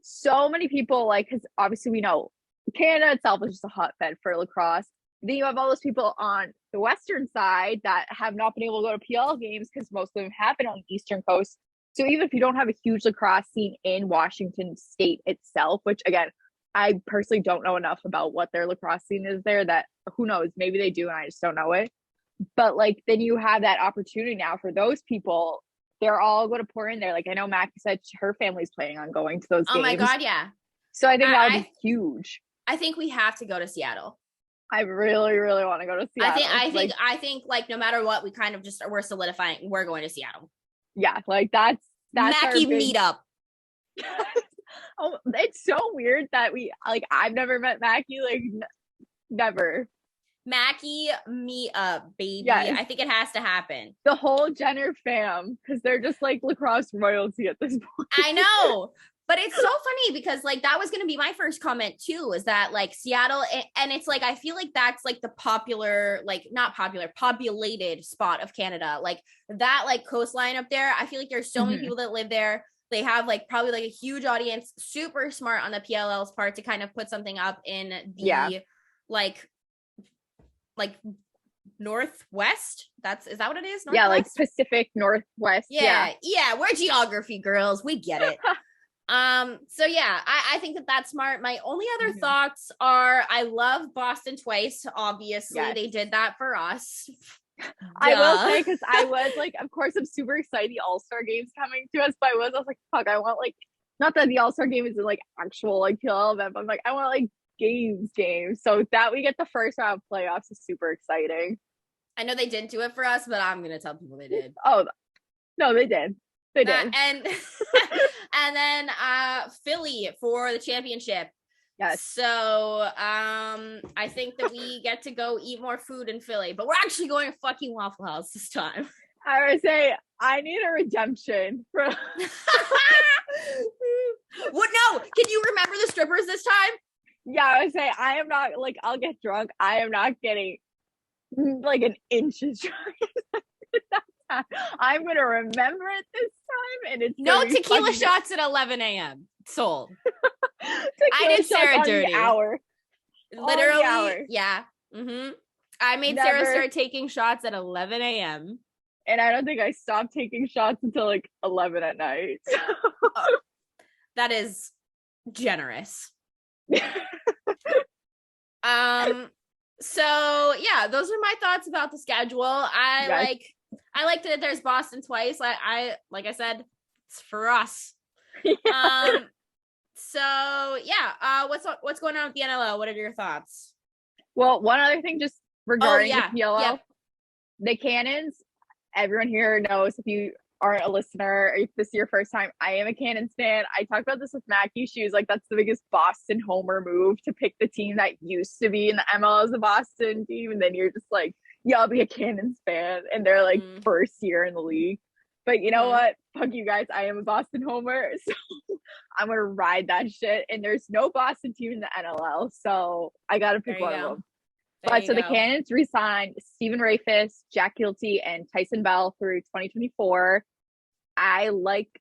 So many people, because obviously we know Canada itself is just a hotbed for lacrosse. Then you have all those people on the Western side that have not been able to go to PL games because most of them happen on the Eastern Coast. So even if you don't have a huge lacrosse scene in Washington state itself, which again, I personally don't know enough about what their lacrosse scene is there, that who knows, maybe they do and I just don't know it. But then you have that opportunity now for those people. They're all going to pour in there. Like I know Mackie said her family's planning on going to those games. Oh my God, yeah. So I think that would be huge. I think we have to go to Seattle. I really, really want to go to Seattle. I think no matter what, we kind of just we're solidifying. We're going to Seattle. Yeah, that's Mackie meetup. Oh, it's so weird that I've never met Mackie. Never. Mackie meetup, baby. Yes. I think it has to happen. The whole Jenner fam, because they're just lacrosse royalty at this point. I know. But it's so funny because that was going to be my first comment too, is that Seattle, and it's I feel like that's the popular, not popular, populated spot of Canada. That coastline up there. I feel like there's so many people that live there. They have probably a huge audience, super smart on the PLL's part to kind of put something up in the Northwest. Is that what it is? Northwest? Yeah, Pacific Northwest. Yeah, we're geography girls. We get it. So yeah, I think that's smart. My only other thoughts are I love Boston Twice. Obviously, They did that for us. I will say, because I was of course, I'm super excited. The All-Star game's coming to us, but I was fuck, I want not that the All-Star game is an actual PLL event, but I'm I want games. So that we get the first round of playoffs is super exciting. I know they didn't do it for us, but I'm gonna tell people they did. Oh no, they did. They did. And and then Philly for the championship. Yes. So I think that we get to go eat more food in Philly, but we're actually going to fucking Waffle House this time. I would say I need a redemption from What? No, can you remember the strippers this time? Yeah, I would say I am not I'll get drunk. I am not getting an inch of drunk. I'm gonna remember it this time, and it's no tequila shots at 11 a.m. Sold. I did Sarah dirty. Literally, hour. Yeah. I made Sarah start taking shots at 11 a.m. And I don't think I stopped taking shots until 11 at night. That is generous. So yeah, those are my thoughts about the schedule. I like that there's Boston Twice. Like I said, it's for us. Yeah. So yeah, what's going on with the NLL? What are your thoughts? Well, one other thing just regarding the PLL. the Cannons, everyone here knows, if you aren't a listener, or if this is your first time, I am a Cannons fan. I talked about this with Mackie. She was like, that's the biggest Boston homer move, to pick the team that used to be in the ML as a Boston team. And then you're just like, yeah, I'll be a Cannons fan. And they're like first year in the league. But you know what? Fuck you guys. I am a Boston homer. So I'm going to ride that shit. And there's no Boston team in the NLL. So I got to pick one of them. But so the Cannons re-signed Stephen Rafis, Jack Gilty, and Tyson Bell through 2024. I like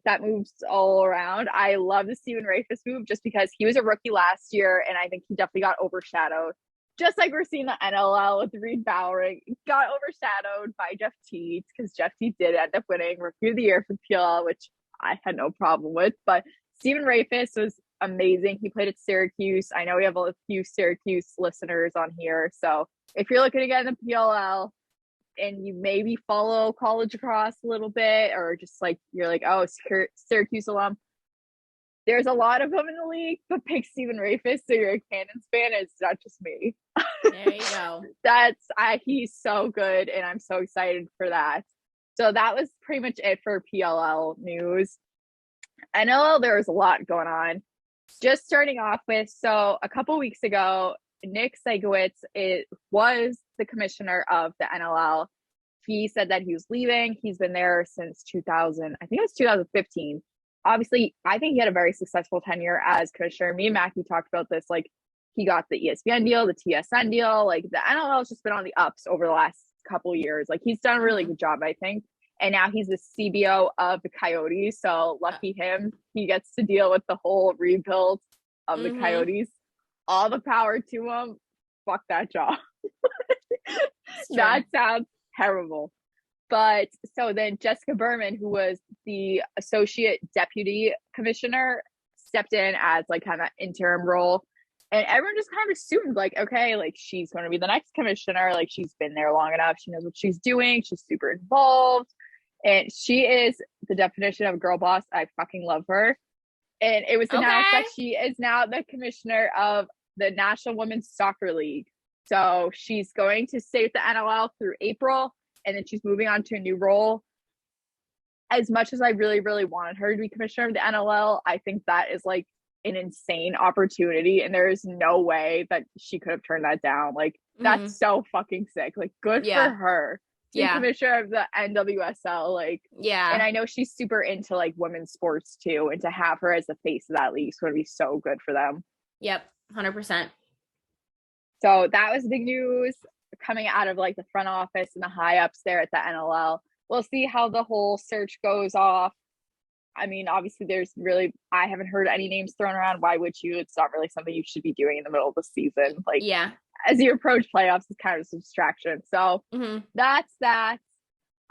that moves all around. I love the Stephen Rafis move just because he was a rookie last year, and I think he definitely got overshadowed. Just like we're seeing the NLL with Reed Bowering, got overshadowed by Jeff Teat, because Jeff Teat did end up winning Rookie of the Year for PLL, which I had no problem with. But Stephen Rafis was amazing. He played at Syracuse. I know we have a few Syracuse listeners on here. So if you're looking to get in the PLL and you maybe follow college lacrosse a little bit, or just like you're like, oh, Syracuse alum, there's a lot of them in the league, but pick Stephen Rafis so you're a Cannons fan. It's not just me. There you go. He's so good, and I'm so excited for that. So that was pretty much it for PLL news. NLL, there was a lot going on. Just starting off with, so a couple weeks ago, Nick Segowitz was the commissioner of the NLL. He said that he was leaving. He's been there since 2000. I think it was 2015. Obviously, I think he had a very successful tenure as commissioner. Me and Mackie talked about this. Like, he got the ESPN deal, the TSN deal. Like, the NLL has just been on the ups over the last couple years. Like, he's done a really good job, I think. And now he's the CBO of the Coyotes. So lucky him. He gets to deal with the whole rebuild of the Coyotes. All the power to him. Fuck that job. That sounds terrible. But so then Jessica Berman, who was the associate deputy commissioner, stepped in as like kind of interim role. And everyone just kind of assumed like, okay, like she's going to be the next commissioner. Like, she's been there long enough. She knows what she's doing. She's super involved. And she is the definition of a girl boss. I fucking love her. And it was announced that she is now the commissioner of the National Women's Soccer League. So she's going to stay with the NLL through April, and then she's moving on to a new role. As much as I really, really wanted her to be commissioner of the NLL, I think that is like an insane opportunity, and there is no way that she could have turned that down. Like, that's so fucking sick. Like, good for her. Commissioner of the NWSL, like, and I know she's super into like women's sports too, and to have her as the face of that league is going to be so good for them. 100%. So that was big news coming out of like the front office and the high ups there at the NLL. We'll see how the whole search goes off. I mean, obviously I haven't heard any names thrown around. Why would you? It's not really something you should be doing in the middle of the season. Like, as you approach playoffs, it's kind of a distraction. So that's that.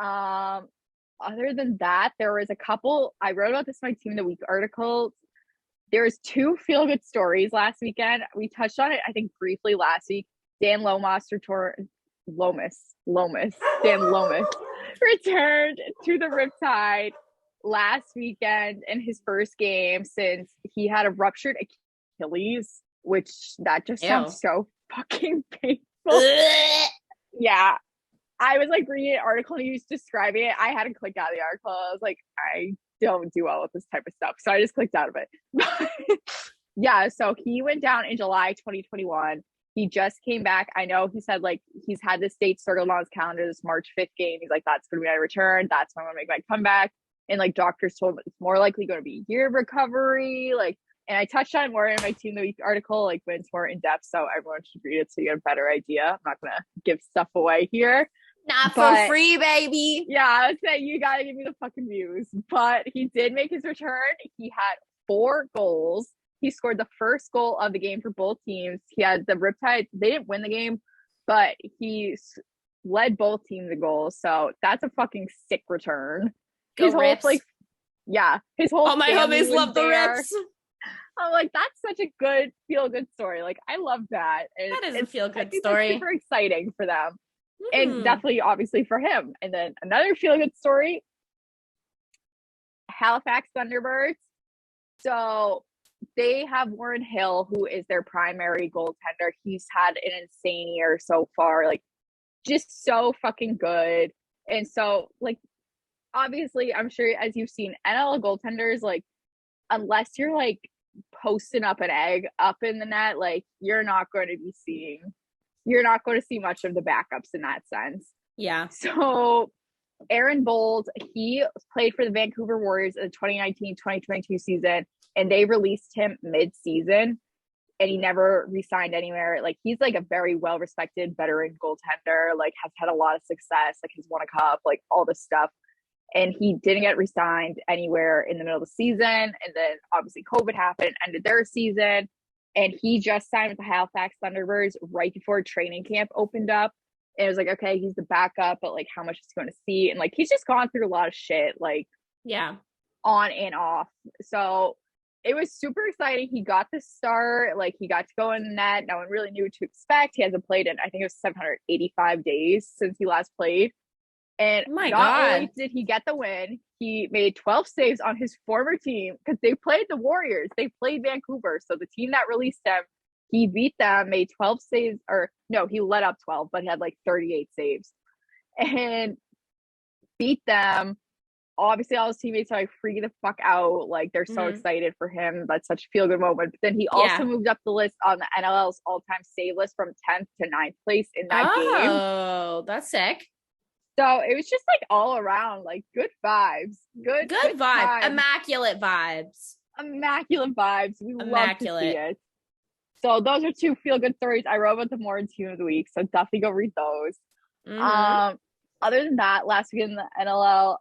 Other than that, there was a couple, I wrote about this in my Team of the Week article. There's 2 feel-good stories last weekend. We touched on it, I think, briefly last week. Dan Lomas returned to the Riptide last weekend in his first game since he had a ruptured Achilles, which that just sounds so fucking painful. Yeah. I was like reading an article and he was describing it. I had to click out of the article. I was like, I don't do well with this type of stuff. So I just clicked out of it. Yeah. So he went down in July 2021. He just came back. I know he said like he's had this date circled on his calendar, this March 5th game. He's like, that's going to be my return. That's when I'm going to make my comeback. And like doctors told him it's more likely going to be a year of recovery. Like, and I touched on it more in my Team of the Week article, like when it's more in depth. So everyone should read it so you get a better idea. I'm not going to give stuff away here. Not for free, baby. Yeah, I would say you got to give me the fucking views. But he did make his return. He had 4 goals. He scored the first goal of the game for both teams. He had the Riptide. They didn't win the game, but he led both teams to goals. So that's a fucking sick return. His whole Rips. His whole all my homies love the Rips. I'm like, that's such a good feel-good story. Like, I love that. That is a feel-good story. Super exciting for them. And definitely, obviously, for him. And then another feel-good story, Halifax Thunderbirds. So they have Warren Hill, who is their primary goaltender. He's had an insane year so far. Like, just so fucking good. And so, like, obviously, I'm sure as you've seen NL goaltenders, like, unless you're like posting up an egg up in the net, like, you're not going to see much of the backups in that sense. Yeah. So Aaron Bold, he played for the Vancouver Warriors in the 2019-2022 season, and they released him mid-season, and he never re-signed anywhere. Like, he's like a very well-respected veteran goaltender, like has had a lot of success, like has won a cup, like all this stuff. And he didn't get re-signed anywhere in the middle of the season. And then obviously COVID happened, ended their season. And he just signed with the Halifax Thunderbirds right before training camp opened up. And it was like, okay, he's the backup, but like, how much is he going to see? And like, he's just gone through a lot of shit, like, yeah, on and off. So it was super exciting. He got the start, like, he got to go in the net. No one really knew what to expect. He hasn't played in, I think it was 785 days since he last played. And only did he get the win, he made 12 saves on his former team, because they played the Warriors. They played Vancouver. So the team that released him, he beat them, made 12 saves, or no, he let up 12, but he had like 38 saves and beat them. Obviously, all his teammates are like freaking the fuck out. Like, they're so excited for him. That's such a feel-good moment. But then he also moved up the list on the NLL's all-time save list from 10th to 9th place in that game. Oh, that's sick. So it was just like all around, like, good vibes. Good vibes. Immaculate vibes. We love to see it. So those are two feel-good stories. I wrote about them more in Team of the Week, so definitely go read those. Other than that, last week in the NLL,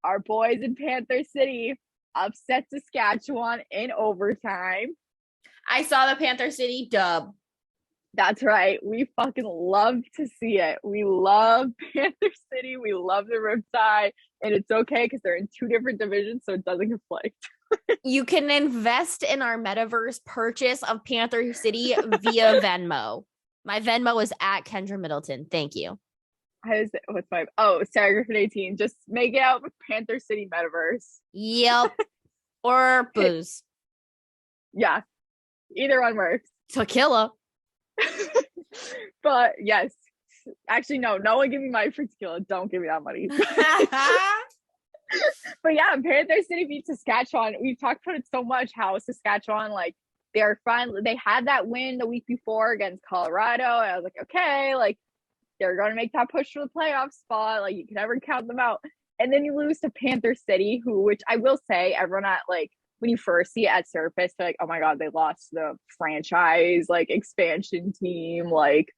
our boys in Panther City upset Saskatchewan in overtime. I saw the Panther City dub. That's right. We fucking love to see it. We love Panther City. We love the Riptide. And it's okay because they're in two different divisions, so it doesn't conflict. You can invest in our metaverse purchase of Panther City via Venmo. My Venmo is at Kendra Middleton. Thank you. What's my Sarah Griffin 18. Just make it out with Panther City metaverse. Yep. Or booze. Yeah. Either one works. Tequila. But yes. Actually, no one give me money for tequila. Don't give me that money. But yeah, Panther City beat Saskatchewan. We've talked about it so much, how Saskatchewan, like, they're fun. They had that win the week before against Colorado. And I was like, okay, like, they're going to make that push for the playoff spot. Like, you can never count them out. And then you lose to Panther City, which I will say, everyone at, like, when you first see it at surface, they're like, oh my God, they lost the franchise, like, expansion team. Like,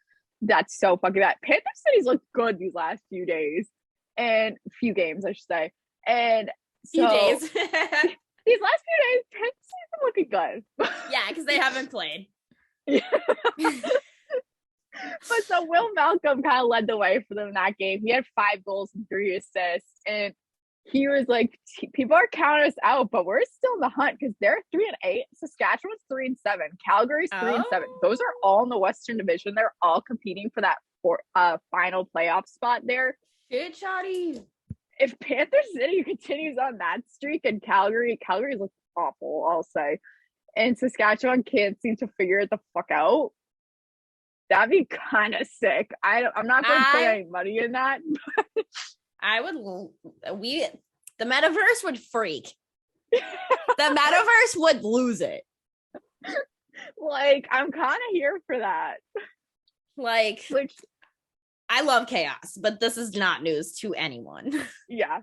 that's so fucking bad. Panther City's looked good these last few days. And few games, I should say. And so, few days. these last few days, Panther City's been looking good. Yeah, because they haven't played. Yeah. But so Will Malcolm kind of led the way for them in that game. He had 5 goals and 3 assists. And he was like, people are counting us out, but we're still in the hunt because they're 3-8. Saskatchewan's 3-7. Calgary's 3-7. Those are all in the Western Division. They're all competing for that final playoff spot there. Good shotty. If Panther City continues on that streak, and Calgary's looks awful, I'll say, and Saskatchewan can't seem to figure it the fuck out, that'd be kind of sick. I'm not going to put any money in that. The metaverse would freak. The metaverse would lose it. Like, I'm kind of here for that. Like, I love chaos, but this is not news to anyone. Yeah.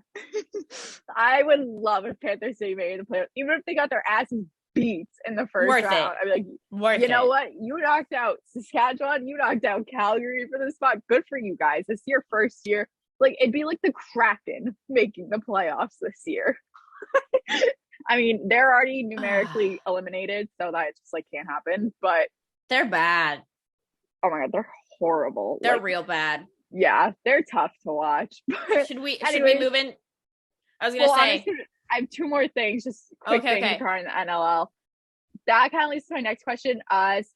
I would love if Panther City made the playoffs, even if they got their asses beat in the first round. I'd be like, you know what? You knocked out Saskatchewan, you knocked out Calgary for the spot. Good for you guys. This is your first year. Like, it'd be like the Kraken making the playoffs this year. I mean, they're already numerically eliminated, so that just like can't happen. But they're bad. Oh my God, they're horrible. They're real bad. Yeah, they're tough to watch. Should we move in? I was gonna say, I have 2 more things, just quick things regarding the NLL. That kind of leads to my next question: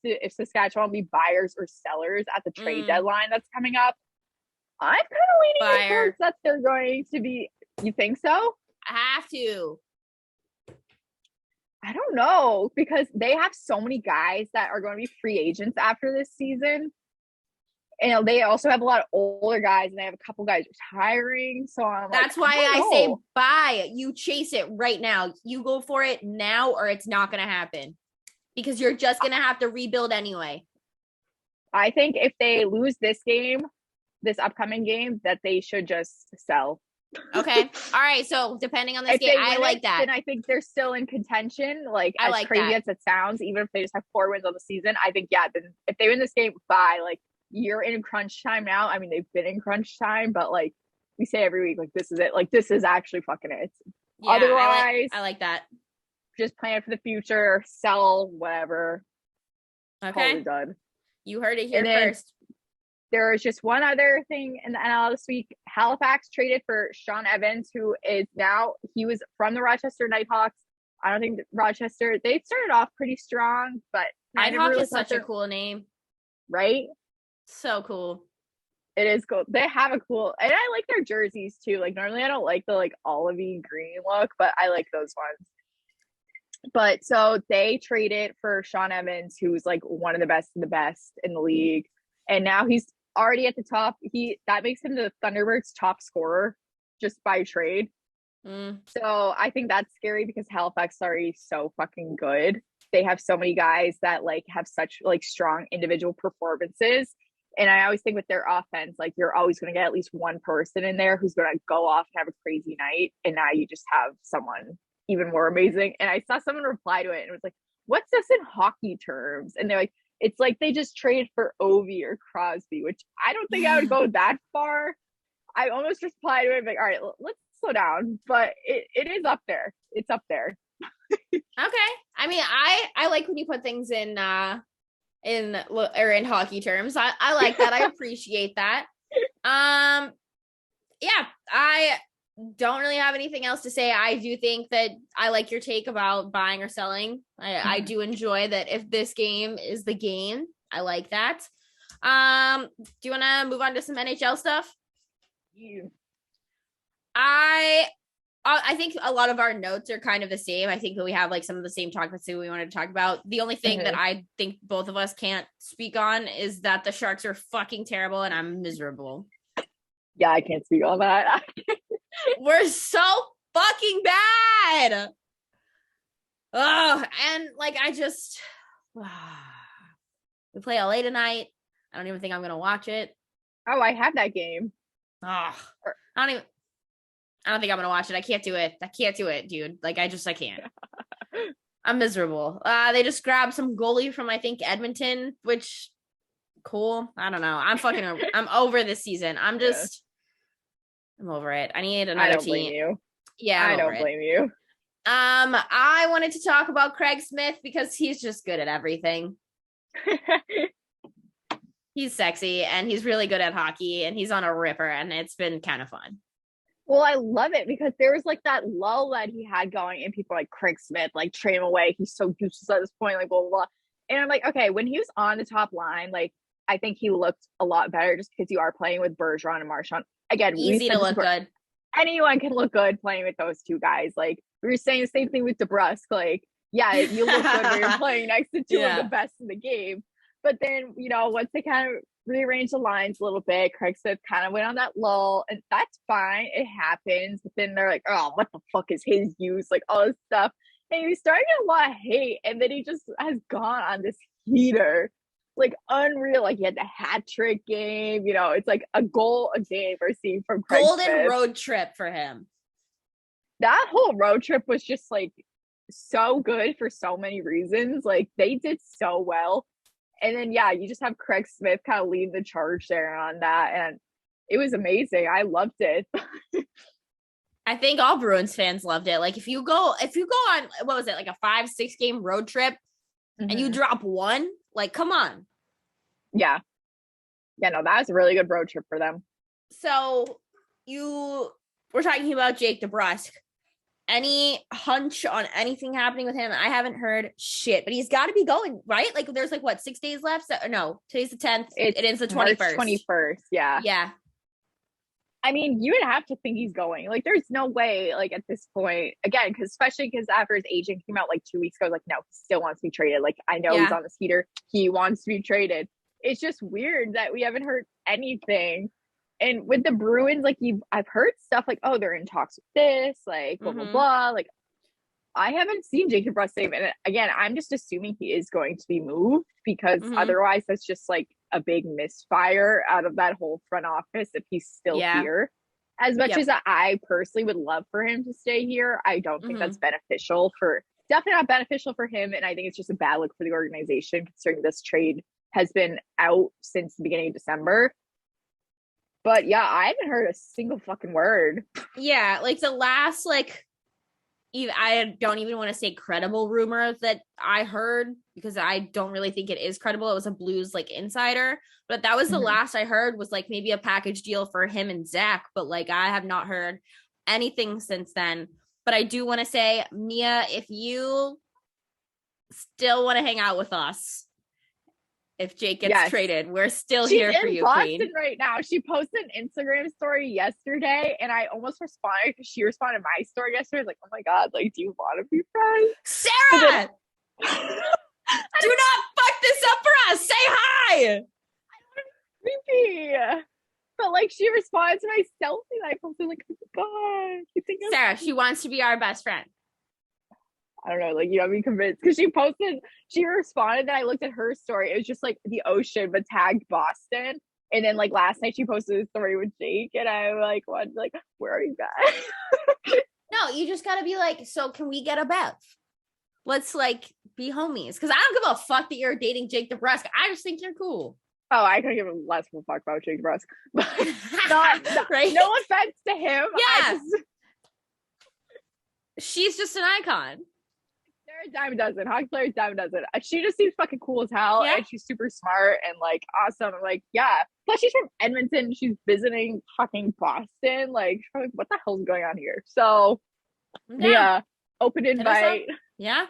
if Saskatchewan will be buyers or sellers at the trade deadline that's coming up. I'm kind of leaning towards that they're going to be. You think so? I have to. I don't know, because they have so many guys that are going to be free agents after this season. And they also have a lot of older guys, and they have a couple guys retiring. So I'm That's like, why I I say buy. You chase it right now. You go for it now, or it's not going to happen because you're just going to have to rebuild anyway. I think if they lose this game, this upcoming game, that they should just sell. Okay. All right. So depending on this game, I like that. Then I think they're still in contention. Like, I as like crazy that. as it sounds, even if they just have 4 wins on the season, I think, yeah, then if they win this game, bye. Like, you're in crunch time now. I mean, they've been in crunch time, but like we say every week, like, this is it. Like, this is actually fucking it. Yeah, otherwise, I like that. Just plan for the future, sell, whatever. Okay. Done. You heard it here first. There was just one other thing in the NL this week. Halifax traded for Sean Evans, who is now, he was from the Rochester Nighthawks. I don't think Rochester, they started off pretty strong, but Nighthawk really is such a cool name. Right? So cool. It is cool. They have a cool, and I like their jerseys too. Like, normally I don't like the like olivey green look, but I like those ones. But so they traded for Sean Evans, who's like one of the best in the league. And now he's already at the top. That makes him the Thunderbirds' top scorer just by trade. So I think that's scary because Halifax is already so fucking good. They have so many guys that like have such like strong individual performances. And I always think with their offense, like, you're always going to get at least one person in there who's going to go off and have a crazy night. And now you just have someone even more amazing. And I saw someone reply to it and it was like, what's this in hockey terms? And they're like, it's like they just traded for Ovi or Crosby, which I don't think I would go that far. I almost replied to it like, all right, let's slow down. But it is up there. It's up there. Okay. I mean, I like when you put things in hockey terms. I like that. I appreciate that. Yeah, I don't really have anything else to say. I do think that I like your take about buying or selling. I do enjoy that. If this game is the game, I like that. Do you want to move on to some NHL stuff? Yeah. I think a lot of our notes are kind of the same. I think that we have like some of the same topics that we wanted to talk about. The only thing that I think both of us can't speak on is that the Sharks are fucking terrible and I'm miserable. Yeah, I can't speak on that. We're so fucking bad. Oh, and like we play LA tonight. I don't even think I'm gonna watch it. Oh, I have that game. Oh, I don't think I'm gonna watch it. I can't do it, dude. Like, I can't. I'm miserable. They just grabbed some goalie from, I think, Edmonton, which cool. I don't know. I'm over this season. I'm over it. I need another team. I don't blame you. Yeah, I don't blame you. I wanted to talk about Craig Smith because he's just good at everything. He's sexy and he's really good at hockey and he's on a ripper and it's been kind of fun. Well, I love it because there was like that lull that he had going and people like Craig Smith, like, trade him away. He's so useless at this point, like, blah, blah, blah. And I'm like, okay, when he was on the top line, like, I think he looked a lot better just because you are playing with Bergeron and Marchand. Again, easy to look good. Anyone can look good playing with those two guys. Like, we were saying the same thing with DeBrusk. Like, yeah, you look good when you're playing next to two of the best in the game. But then, once they kind of rearrange the lines a little bit, Craig Smith kind of went on that lull, and that's fine. It happens. But then they're like, oh, what the fuck is his use? Like, all this stuff. And he was starting to get a lot of hate, and then he just has gone on this heater. Like, unreal. Like, he had the hat trick game. It's like a goal a game we're seeing from Craig Golden Smith. Road trip for him. That whole road trip was just like so good for so many reasons. Like, they did so well. And then, yeah, you just have Craig Smith kind of lead the charge there on that. And it was amazing. I loved it. I think all Bruins fans loved it. Like, if you go on, what was it, like a 5-6 game road trip and you drop one, like, come on. Yeah. Yeah, no, that was a really good road trip for them. So we're talking about Jake DeBrusk. Any hunch on anything happening with him? I haven't heard shit, but he's got to be going, right? Like, there's like, what, 6 days left? No, today's the 10th. It ends the 21st. March 21st, yeah. Yeah. I mean, you would have to think he's going. Like, there's no way, like, at this point, again, especially because after his agent came out like 2 weeks ago, like, no, he still wants to be traded. Like, I know he's on this heater. He wants to be traded. it's just weird that we haven't heard anything. And with the Bruins, like I've heard stuff like, oh, they're in talks with this, like blah blah blah. Like I haven't seen Jacob Russ say, and again, I'm just assuming he is going to be moved because otherwise that's just like a big misfire out of that whole front office if he's still here. As much as I personally would love for him to stay here, I don't think that's definitely not beneficial for him. And I think it's just a bad look for the organization considering this trade has been out since the beginning of December. But yeah, I haven't heard a single fucking word. Yeah, like the last, like, I don't even want to say credible rumor that I heard because I don't really think it is credible. It was a Blues like insider, but that was the last I heard was like maybe a package deal for him and Zach. But like I have not heard anything since then. But I do want to say, Mia, if you still want to hang out with us, if Jake gets traded, we're still here for you, Boston Queen. right now. She posted an Instagram story yesterday, and I almost responded because she responded to my story yesterday. I was like, oh my god, like, do you want to be friends, Sarah? Do not fuck this up for us. Say hi. I don't want to be creepy, but like she responded to my selfie that I posted. Like, oh my god, you think Sarah? She wants to be our best friend. I don't know, like, you got me convinced because she responded and I looked at her story. It was just like the ocean, but tagged Boston. And then like last night she posted a story with Jake and I'm like, what? Like, where are you guys? No, you just got to be like, so can we get a Bev? Let's like be homies. Cause I don't give a fuck that you're dating Jake DeBrusque. I just think you're cool. Oh, I couldn't give a less of a fuck about Jake DeBrusque. But right? No offense to him. Yeah. She's just an icon. They're a dime a dozen. Hockey players, dime a dozen. She just seems fucking cool as hell, and she's super smart and like awesome. I'm like, yeah. Plus, she's from Edmonton. She's visiting fucking Boston. Like, what the hell's going on here? So, yeah, open invite. Yeah.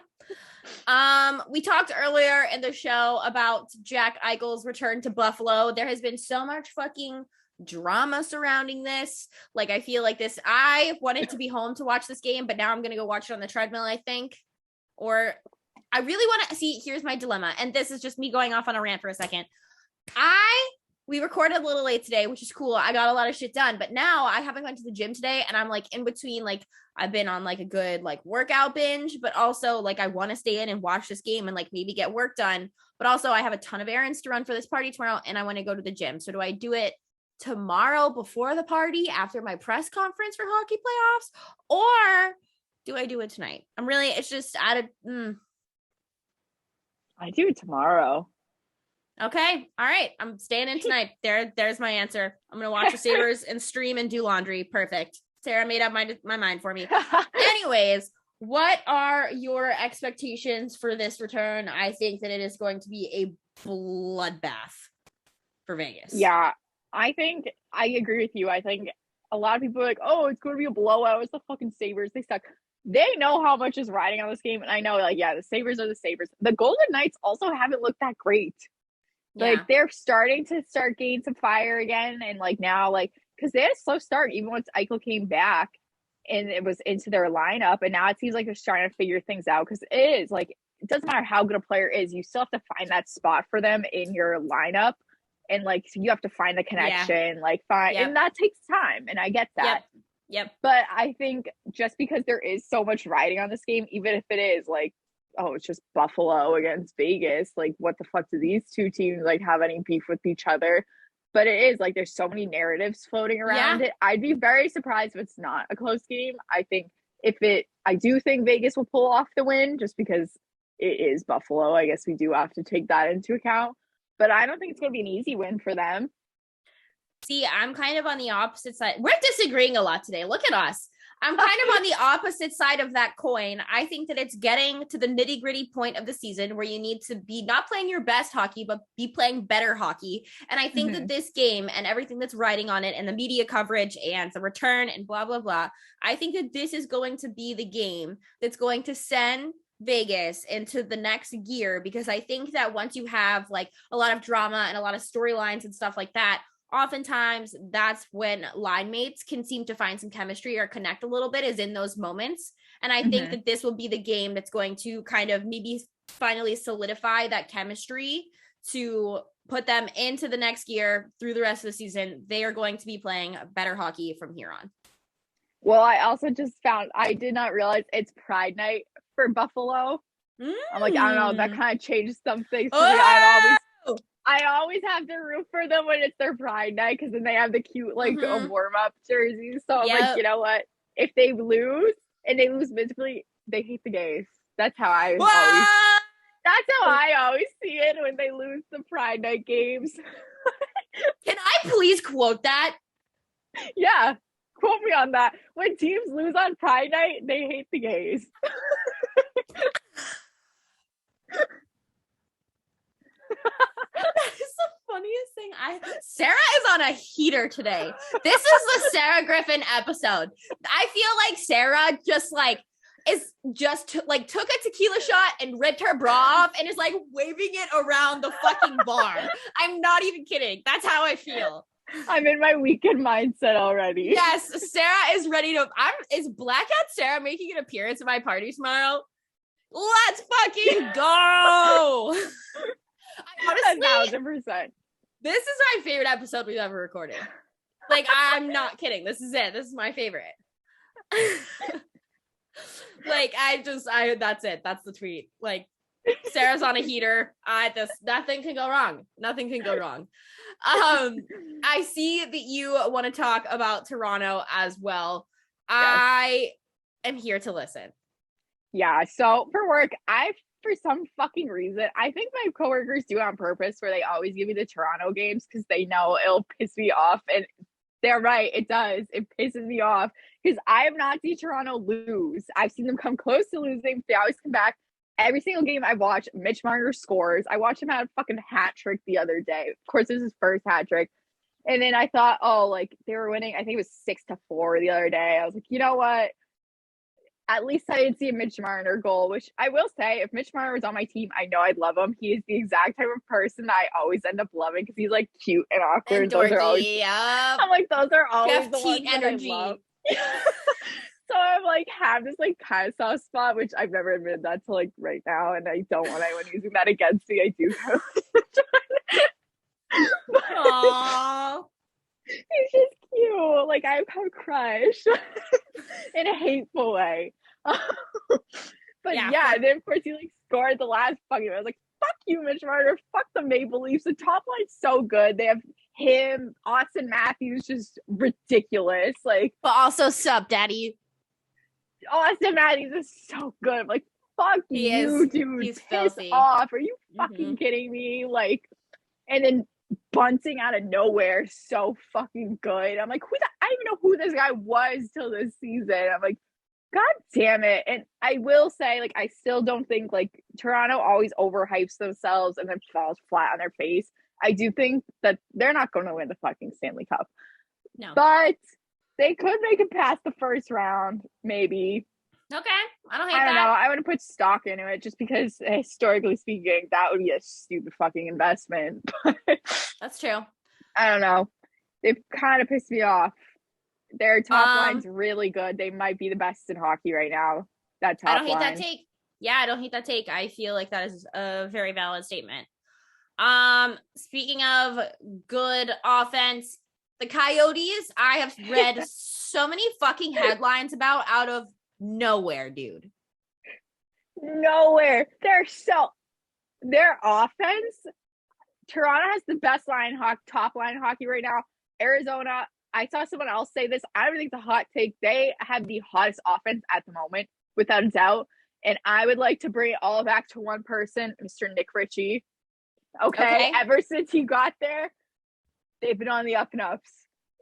We talked earlier in the show about Jack Eichel's return to Buffalo. There has been so much fucking drama surrounding this. Like, I feel like this. I wanted to be home to watch this game, but now I'm gonna go watch it on the treadmill, I think. Or I really want to see, here's my dilemma. And this is just me going off on a rant for a second. We recorded a little late today, which is cool. I got a lot of shit done, but now I haven't gone to the gym today. And I'm like in between, like I've been on like a good like workout binge, but also like I want to stay in and watch this game and like maybe get work done. But also I have a ton of errands to run for this party tomorrow and I want to go to the gym. So do I do it tomorrow before the party after my press conference for hockey playoffs? Or do I do it tonight? It's just I do it tomorrow. Okay. All right. I'm staying in tonight. There's my answer. I'm going to watch the Sabres and stream and do laundry. Perfect. Sarah made up my mind for me. Anyways, what are your expectations for this return? I think that it is going to be a bloodbath for Vegas. Yeah. I think I agree with you. I think a lot of people are like, oh, it's going to be a blowout. It's the fucking Sabres. They suck. They know how much is riding on this game. And I know, like, yeah, the Sabres are the Sabres. The Golden Knights also haven't looked that great. Yeah. Like, they're starting to gain some fire again. And, like, now, like, because they had a slow start even once Eichel came back and it was into their lineup. And now it seems like they're starting to figure things out because it is, like, it doesn't matter how good a player is. You still have to find that spot for them in your lineup. And, like, so you have to find the connection, and that takes time. And I get that. Yep. But I think just because there is so much riding on this game, even if it is like, oh, it's just Buffalo against Vegas, like what the fuck do these two teams like have any beef with each other? But it is like there's so many narratives floating around it. I'd be very surprised if it's not a close game. I do think Vegas will pull off the win just because it is Buffalo. I guess we do have to take that into account. But I don't think it's going to be an easy win for them. See, I'm kind of on the opposite side. We're disagreeing a lot today. Look at us. I'm kind of on the opposite side of that coin. I think that it's getting to the nitty gritty point of the season where you need to be not playing your best hockey, but be playing better hockey. And I think that this game and everything that's riding on it and the media coverage and the return and blah, blah, blah, I think that this is going to be the game that's going to send Vegas into the next gear, because I think that once you have like a lot of drama and a lot of storylines and stuff like that, oftentimes that's when line mates can seem to find some chemistry or connect a little bit, is in those moments. And I think that this will be the game that's going to kind of maybe finally solidify that chemistry to put them into the next gear through the rest of the season. They are going to be playing better hockey from here on. Well, I also just found, I did not realize it's Pride Night for Buffalo. I'm like, I don't know, that kind of changed some things for me. I always have to root for them when it's their Pride Night, because then they have the cute, like, warm-up jerseys. So I'm like, you know what? If they lose, and they lose miserably, they hate the gays. That's how I always see it when they lose the Pride Night games. Can I please quote that? Yeah. Quote me on that. When teams lose on Pride Night, they hate the gays. That is the funniest thing. Sarah is on a heater today. This is the Sarah Griffin episode. I feel like Sarah just took a tequila shot and ripped her bra off and is like waving it around the fucking bar. I'm not even kidding. That's how I feel. I'm in my weekend mindset already. Yes, Sarah is ready to. Is Blackout Sarah making an appearance at my party tomorrow? Let's fucking go! Honestly, 1,000%. This is my favorite episode we've ever recorded. Like, I'm not kidding. This is it. This is my favorite. Like, that's it. That's the tweet. Like, Sarah's on a heater. Nothing can go wrong. Nothing can go wrong. I see that you want to talk about Toronto as well. Yes. I am here to listen. Yeah. So for work, for some fucking reason, I think my coworkers do it on purpose, where they always give me the Toronto games because they know it'll piss me off. And they're right. It does. It pisses me off because I have not seen Toronto lose. I've seen them come close to losing. They always come back. Every single game I watch, Mitch Marner scores. I watched him have a fucking hat trick the other day. Of course, this is his first hat trick. And then I thought, they were winning. I think it was 6-4 the other day. I was like, you know what? At least I didn't see a Mitch Marner goal, which I will say, if Mitch Marner was on my team, I know I'd love him. He is the exact type of person I always end up loving because he's like cute and awkward. And dorky, I'm like, those are always the ones energy. That I love. So I'm like, have this like kind of soft spot, which I've never admitted that to like right now, and I don't want anyone using that against me. I do. Aww. He's just cute. Like, I have a crush in a hateful way. But yeah, and then of course he like scored the last fucking. I was like, fuck you, Mitch Marner. Fuck the Maple Leafs. The top line's so good. They have him, Austin Matthews, just ridiculous. Like, but also sup, daddy. Austin Matthews is so good. I'm like, fuck you, dude. He's piss filthy. off. Are you fucking kidding me? Like, and then bunting out of nowhere, so fucking good. I'm like, I don't even know who this guy was till this season. I'm like, God damn it. And I will say, like, I still don't think, like, Toronto always overhypes themselves and then falls flat on their face. I do think that they're not going to win the fucking Stanley Cup. No. But they could make it past the first round, maybe. Okay. I don't know. I would put stock into it just because, historically speaking, that would be a stupid fucking investment. That's true. I don't know. They've kind of pissed me off. Their top line's really good. They might be the best in hockey right now. That top line. I don't hate that take. Yeah, I don't hate that take. I feel like that is a very valid statement. Speaking of good offense, the Coyotes, I have read so many fucking headlines about out of nowhere, dude. Nowhere. Their offense, Toronto has the best top line hockey right now. Arizona, I saw someone else say this. I don't think it's a hot take. They have the hottest offense at the moment, without a doubt. And I would like to bring it all back to one person, Mr. Nick Ritchie. Okay. Ever since he got there, they've been on the up and ups.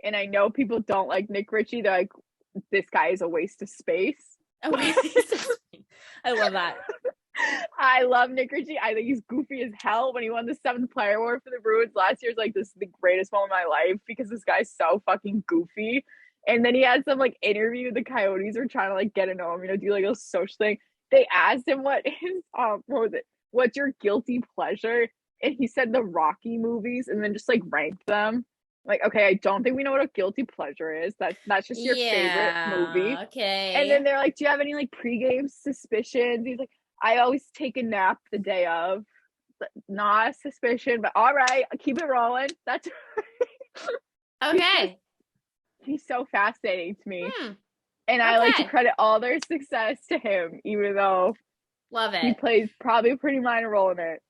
And I know people don't like Nick Ritchie. They're like, this guy is a waste of space. I love that. I love Nick Ritchie. I think he's goofy as hell. When he won the 7th player award for the Bruins last year, like, this is the greatest moment of my life because this guy's so fucking goofy. And then he had some like interview. The Coyotes were trying to like get to know him, do like a social thing. They asked him what his what's your guilty pleasure? And he said the Rocky movies, and then just like ranked them. Like, okay, I don't think we know what a guilty pleasure is. That's just your favorite movie. Okay. And then they're like, do you have any like pregame suspicions? He's like, I always take a nap the day of. not a suspicion, but all right, I'll keep it rolling. That's Okay. he's so fascinating to me. And Okay. I like to credit all their success to him, even though Love it. he plays probably a pretty minor role in it.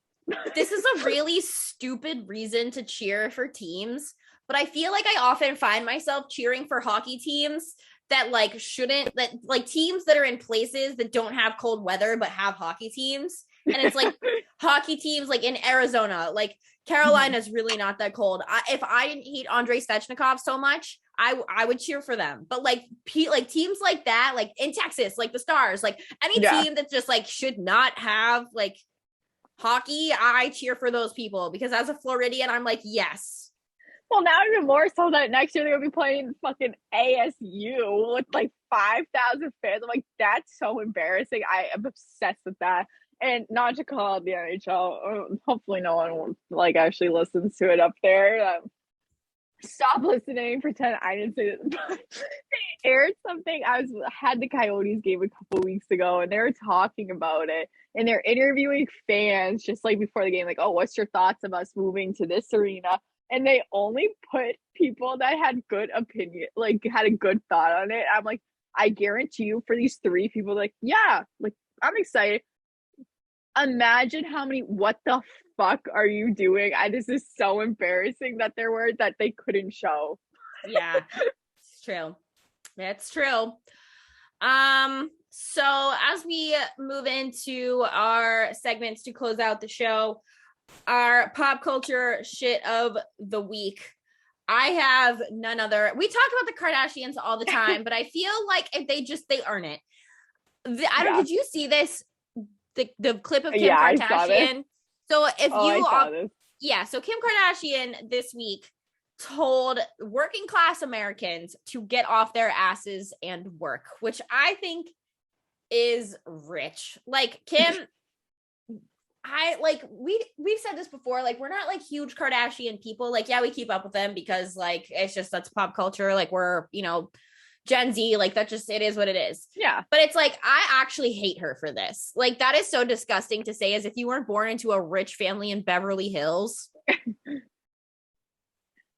This is a really stupid reason to cheer for teams, but I feel like I often find myself cheering for hockey teams that like shouldn't, that like teams that are in places that don't have cold weather but have hockey teams. And it's like hockey teams like in Arizona, like Carolina's really not that cold. If I didn't hate Andrei Svechnikov so much, I would cheer for them. But like teams like that, like in Texas, like the Stars, like any team that just like should not have like hockey, I cheer for those people because as a Floridian, I'm like, yes. Well, now even more so that next year they're gonna be playing fucking ASU with like 5,000 fans. I'm like, that's so embarrassing. I am obsessed with that. And not to call out the NHL. Hopefully, no one like actually listens to it up there. Stop listening. Pretend I didn't say that. They aired something. Had the Coyotes game a couple weeks ago, and they were talking about it. And they're interviewing fans just like before the game, like, "Oh, what's your thoughts of us moving to this arena?" And they only put people that had good opinion, like had a good thought on it. I'm like, I guarantee you, for these 3 people, like, yeah, like I'm excited. Imagine how many, what the fuck are you doing? This is so embarrassing that there were, that they couldn't show. Yeah, it's true. That's true. So as we move into our segments to close out the show, our pop culture shit of the week, I have none other. We talk about the Kardashians all the time, but I feel like if they earn it. Did you see this? The clip of Kim Kardashian. So if so Kim Kardashian this week told working class Americans to get off their asses and work, which I think is rich. Like Kim, we've said this before, like we're not like huge Kardashian people. Like, yeah, we keep up with them because like it's just that's pop culture. Like we're, Gen Z, like that just, it is what it is. Yeah. But it's like, I actually hate her for this. Like that is so disgusting to say, as if you weren't born into a rich family in Beverly Hills.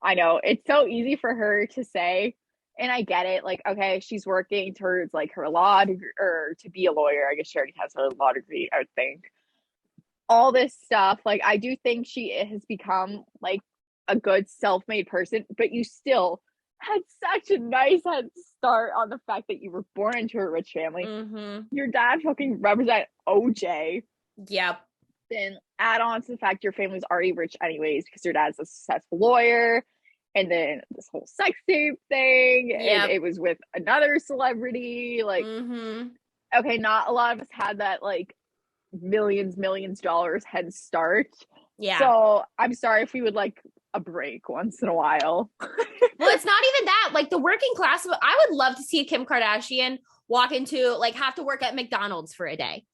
I know. It's so easy for her to say, and I get it. Like, okay, she's working towards like her law degree, or to be a lawyer. I guess she already has her law degree, I would think. All this stuff. Like, I do think she has become like a good self-made person, but you still had such a nice head start on the fact that you were born into a rich family. Mm-hmm. Your dad fucking represent OJ. Yep. Then add on to the fact your family's already rich anyways because your dad's a successful lawyer. And then this whole sex tape thing. Yep. And it was with another celebrity. Like, okay, not a lot of us had that like millions dollars head start. Yeah. So I'm sorry if we would like a break once in a while. Well, it's not even that. Like the working class, I would love to see Kim Kardashian walk into, like, have to work at McDonald's for a day.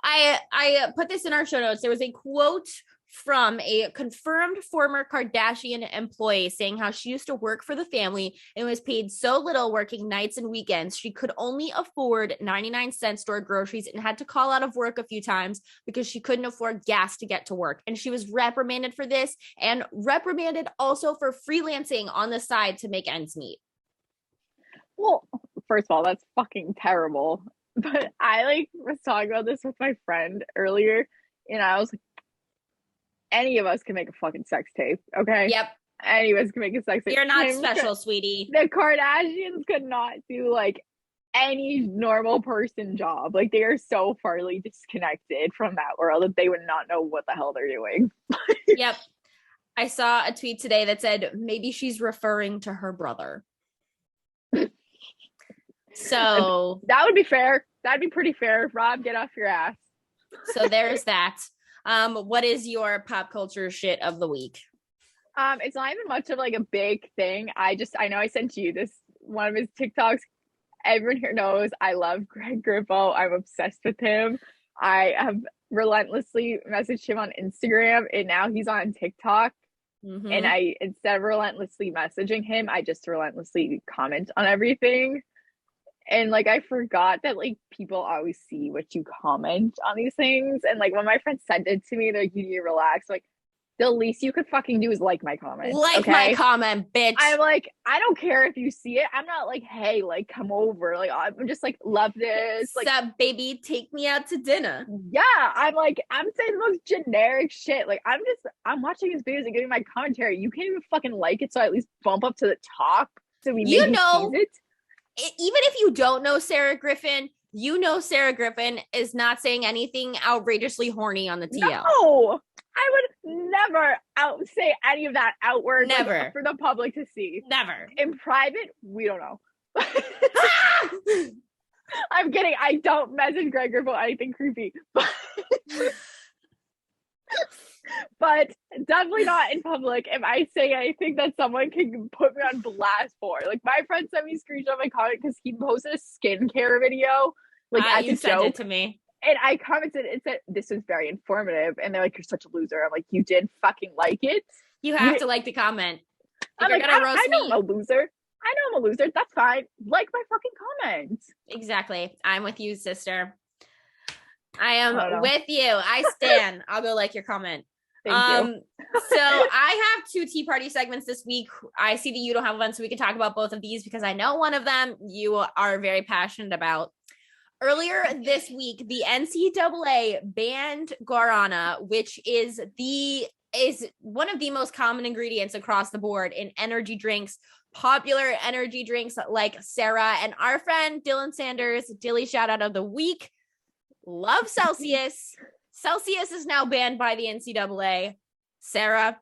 I put this in our show notes. There was a quote from a confirmed former Kardashian employee saying how she used to work for the family and was paid so little working nights and weekends she could only afford 99-cent store groceries and had to call out of work a few times because she couldn't afford gas to get to work. And she was reprimanded for this and reprimanded also for freelancing on the side to make ends meet. Well, first of all, that's fucking terrible. But I was talking about this with my friend earlier, and I was like, any of us can make a fucking sex tape, okay? Yep. Any of us can make a sex tape. You're not special, sweetie. The Kardashians could not do any normal person job. Like, they are so farly disconnected from that world that they would not know what the hell they're doing. Yep. I saw a tweet today that said maybe she's referring to her brother. So that would be fair. That'd be pretty fair. Rob, get off your ass. So there's that. What is your pop culture shit of the week? It's not even much of a big thing. I know I sent you this, one of his TikToks. Everyone here knows I love Greg Grifo. I'm obsessed with him. I have relentlessly messaged him on Instagram, and now he's on TikTok. Mm-hmm. And I, instead of relentlessly messaging him, I just relentlessly comment on everything. And like I forgot that like people always see what you comment on these things. And like when my friends sent it to me, they're like, you need to relax. Like the least you could fucking do is like my comment. Like my comment, bitch. I'm like, I don't care if you see it. I'm not like, hey, like come over. Like I'm just like, love this. Like, sup, baby, take me out to dinner. yeah, I'm like, I'm saying the most generic shit. Like I'm watching these videos and giving my commentary. You can't even fucking like it, so I at least bump up to the top so we maybe sees it. Even if you don't know Sarah Griffin, you know Sarah Griffin is not saying anything outrageously horny on the TL. No, I would never say any of that outward. Never. Like, for the public to see. Never. In private, we don't know. I'm kidding. I don't message Gregor about anything creepy. But definitely not in public if I say anything that someone can put me on blast for. Like my friend sent me a screenshot of my comment because he posted a skincare video. Like as you a sent joke. It to me. And I commented, it said, this was very informative. And they're like, you're such a loser. I'm like, you did fucking like it? You have to like the comment. I'm like, I know I'm a loser. I know I'm a loser. That's fine. Like my fucking comment. Exactly. I'm with you, sister. I am with you. I stand. I'll go like your comment. Thank you. So I have 2 tea party segments this week. I see that you don't have one, so we can talk about both of these because I know one of them you are very passionate about. Earlier this week, the NCAA banned guarana, which is one of the most common ingredients across the board in energy drinks, popular energy drinks like Sarah and our friend Dylan Sanders, Dilly shout out of the week. Love Celsius. Celsius is now banned by the NCAA. Sarah,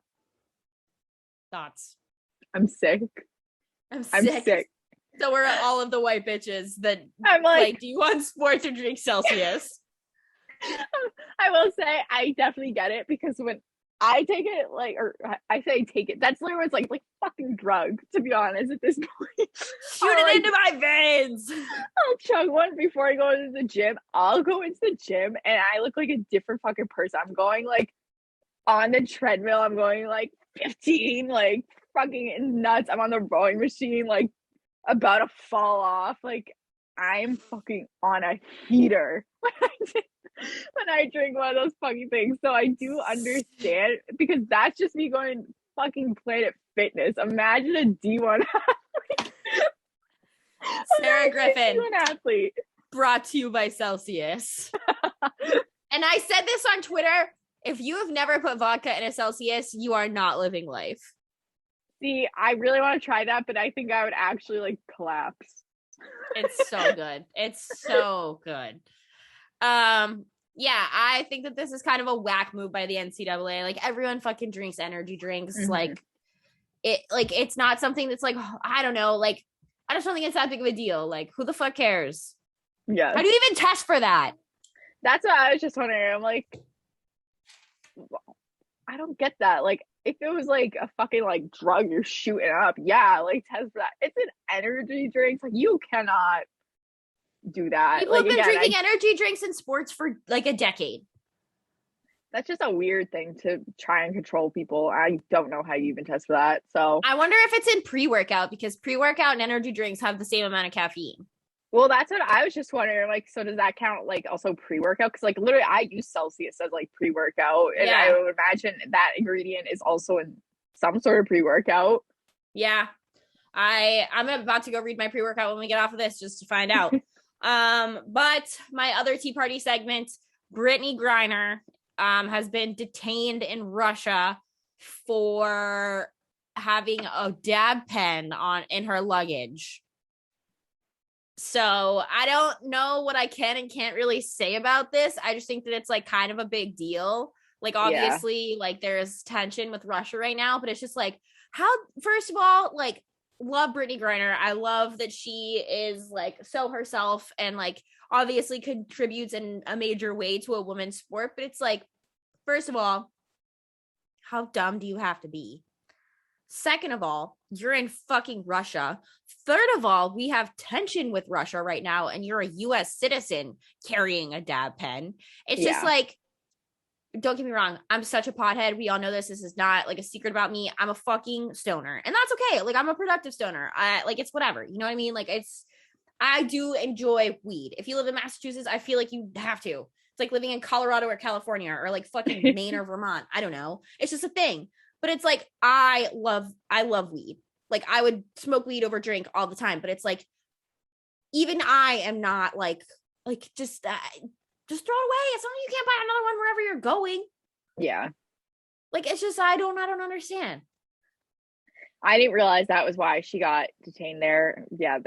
thoughts? I'm sick. I'm sick. So we're all of the white bitches that I'm like, do you want sports or drink Celsius? I will say I definitely get it because when I take it, like, or I say take it, that's literally what's like fucking drug, to be honest, at this point. Shoot it into my veins. I'll chug one before I go into the gym. I'll go into the gym and I look like a different fucking person. I'm going like on the treadmill, I'm going like 15, like fucking nuts. I'm on the rowing machine, like about to fall off. Like I'm fucking on a heater when I drink one of those fucking things. So I do understand because that's just me going fucking Planet Fitness. Imagine a D1 athlete. Sarah Griffin, D1 athlete. Brought to you by Celsius. And I said this on Twitter. If you have never put vodka in a Celsius, you are not living life. See, I really want to try that, but I think I would actually like collapse. It's so good. It's so good. Yeah, I think that this is kind of a whack move by the NCAA. Like everyone fucking drinks energy drinks. Mm-hmm. It's not something that's like, I don't know, like I just don't think it's that big of a deal. Like who the fuck cares? Yeah. How do you even test for that? That's what I was just wondering. I'm like, I don't get that. Like if it was like a fucking like drug you're shooting up, yeah, like test for that. It's an energy drink. Like you cannot do that. People like, have been drinking energy drinks in sports for like a decade. That's just a weird thing to try and control people. I don't know how you even test for that. So I wonder if it's in pre-workout because pre-workout and energy drinks have the same amount of caffeine. Well, that's what I was just wondering. Like, so does that count like also pre-workout? Because like literally I use Celsius as like pre-workout. And I would imagine that ingredient is also in some sort of pre-workout. Yeah. I'm about to go read my pre-workout when we get off of this just to find out. But my other Tea Party segment, Brittany Griner has been detained in Russia for having a dab pen in her luggage. So I don't know what I can and can't really say about this. I just think that it's like kind of a big deal. Like obviously like there's tension with Russia right now, but it's just like first of all, like love Brittany Griner. I love that she is like so herself and like obviously contributes in a major way to a women's sport. But it's like, first of all, how dumb do you have to be? Second of all, you're in fucking Russia. Third of all, we have tension with Russia right now, and you're a U.S. citizen carrying a dab pen. It's just like, don't get me wrong. I'm such a pothead. We all know this. This is not like a secret about me. I'm a fucking stoner, and that's okay. Like I'm a productive stoner. Like it's whatever. You know what I mean? Like I do enjoy weed. If you live in Massachusetts, I feel like you have to. It's like living in Colorado or California or like fucking Maine or Vermont. I don't know. It's just a thing. But it's like I love weed. Like I would smoke weed over drink all the time, but it's like even I am not like just throw it away. It's not like you can't buy another one wherever you're going. Yeah. Like it's just I don't understand. I didn't realize that was why she got detained there. Yeah,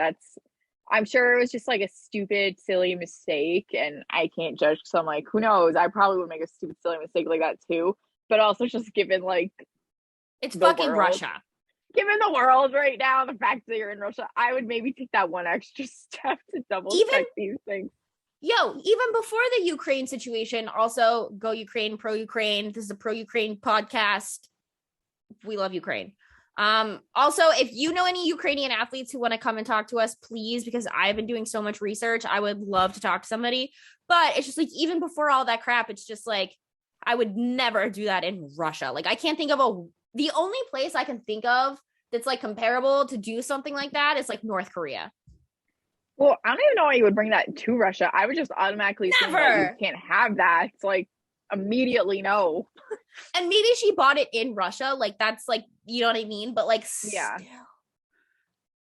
I'm sure it was just like a stupid, silly mistake, and I can't judge. So I'm like, who knows? I probably would make a stupid, silly mistake like that too. But also just given like it's fucking Russia. Given the world right now, the fact that you're in Russia, I would maybe take that one extra step to double check these things. Yo, even before the Ukraine situation, also go Ukraine, pro Ukraine. This is a pro Ukraine podcast. We love Ukraine. Also, if you know any Ukrainian athletes who want to come and talk to us, please, because I've been doing so much research, I would love to talk to somebody. But it's just like, even before all that crap, it's just like, I would never do that in Russia. Like, I can't think of the only place I can think of that's like comparable to do something like that is like North Korea. Well, I don't even know why you would bring that to Russia. I would just automatically think that you can't have that. It's like immediately no. And maybe she bought it in Russia. Like that's like, you know what I mean? But like, yeah,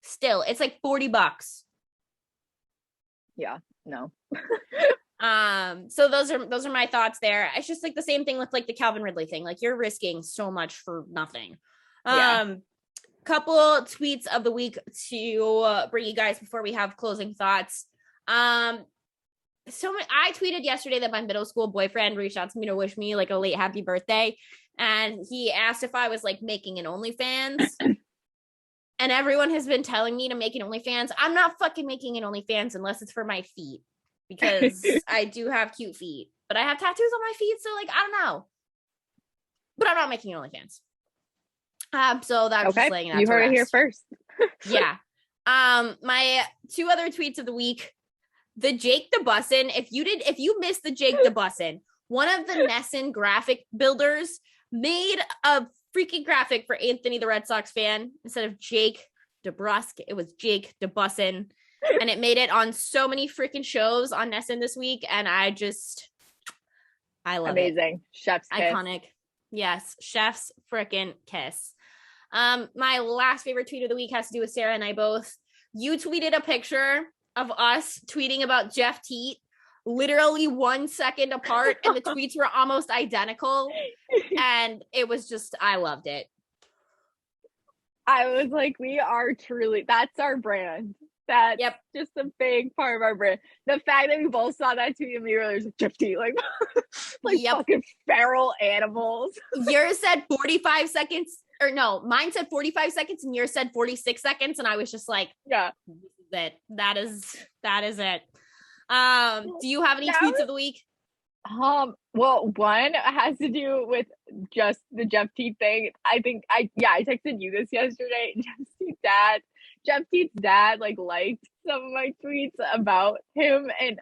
still it's like $40. Yeah, no. So those are my thoughts there. It's just like the same thing with like the Calvin Ridley thing. Like you're risking so much for nothing. Couple tweets of the week to bring you guys before we have closing thoughts. I tweeted yesterday that my middle school boyfriend reached out to me to wish me like a late happy birthday, and he asked if I was like making an OnlyFans. And everyone has been telling me to make an OnlyFans. I'm not fucking making an OnlyFans unless it's for my feet, because I do have cute feet, but I have tattoos on my feet, so like I don't know. But I'm not making an OnlyFans. So that's okay. Just laying that you to heard rest. it here first. Yeah. My two other tweets of the week. The Jake DeBussin. If you missed the Jake DeBussin, one of the Nesson graphic builders made a freaking graphic for Anthony the Red Sox fan. Instead of Jake DeBrusque, it was Jake DeBussin. And it made it on so many freaking shows on Nesson this week. And I love Amazing. it. Chef's kiss. Iconic. Yes. Chef's freaking kiss. My last favorite tweet of the week has to do with Sarah and I both. You tweeted a picture of us tweeting about Jeff Teat literally 1 second apart, and the tweets were almost identical. And it was just, I loved it. I was like, we are truly, that's our brand. That's just a big part of our brand. The fact that we both saw that tweet and we were like, Jeff Teat, like fucking feral animals. Yours said 45 seconds. Or no, mine said 45 seconds and yours said 46 seconds. And I was just like, yeah, this is it. That is it. Do you have any tweets of the week? Well, one has to do with just the Jeff Teat thing. I think I texted you this yesterday. Jeff Teat's dad like liked some of my tweets about him, and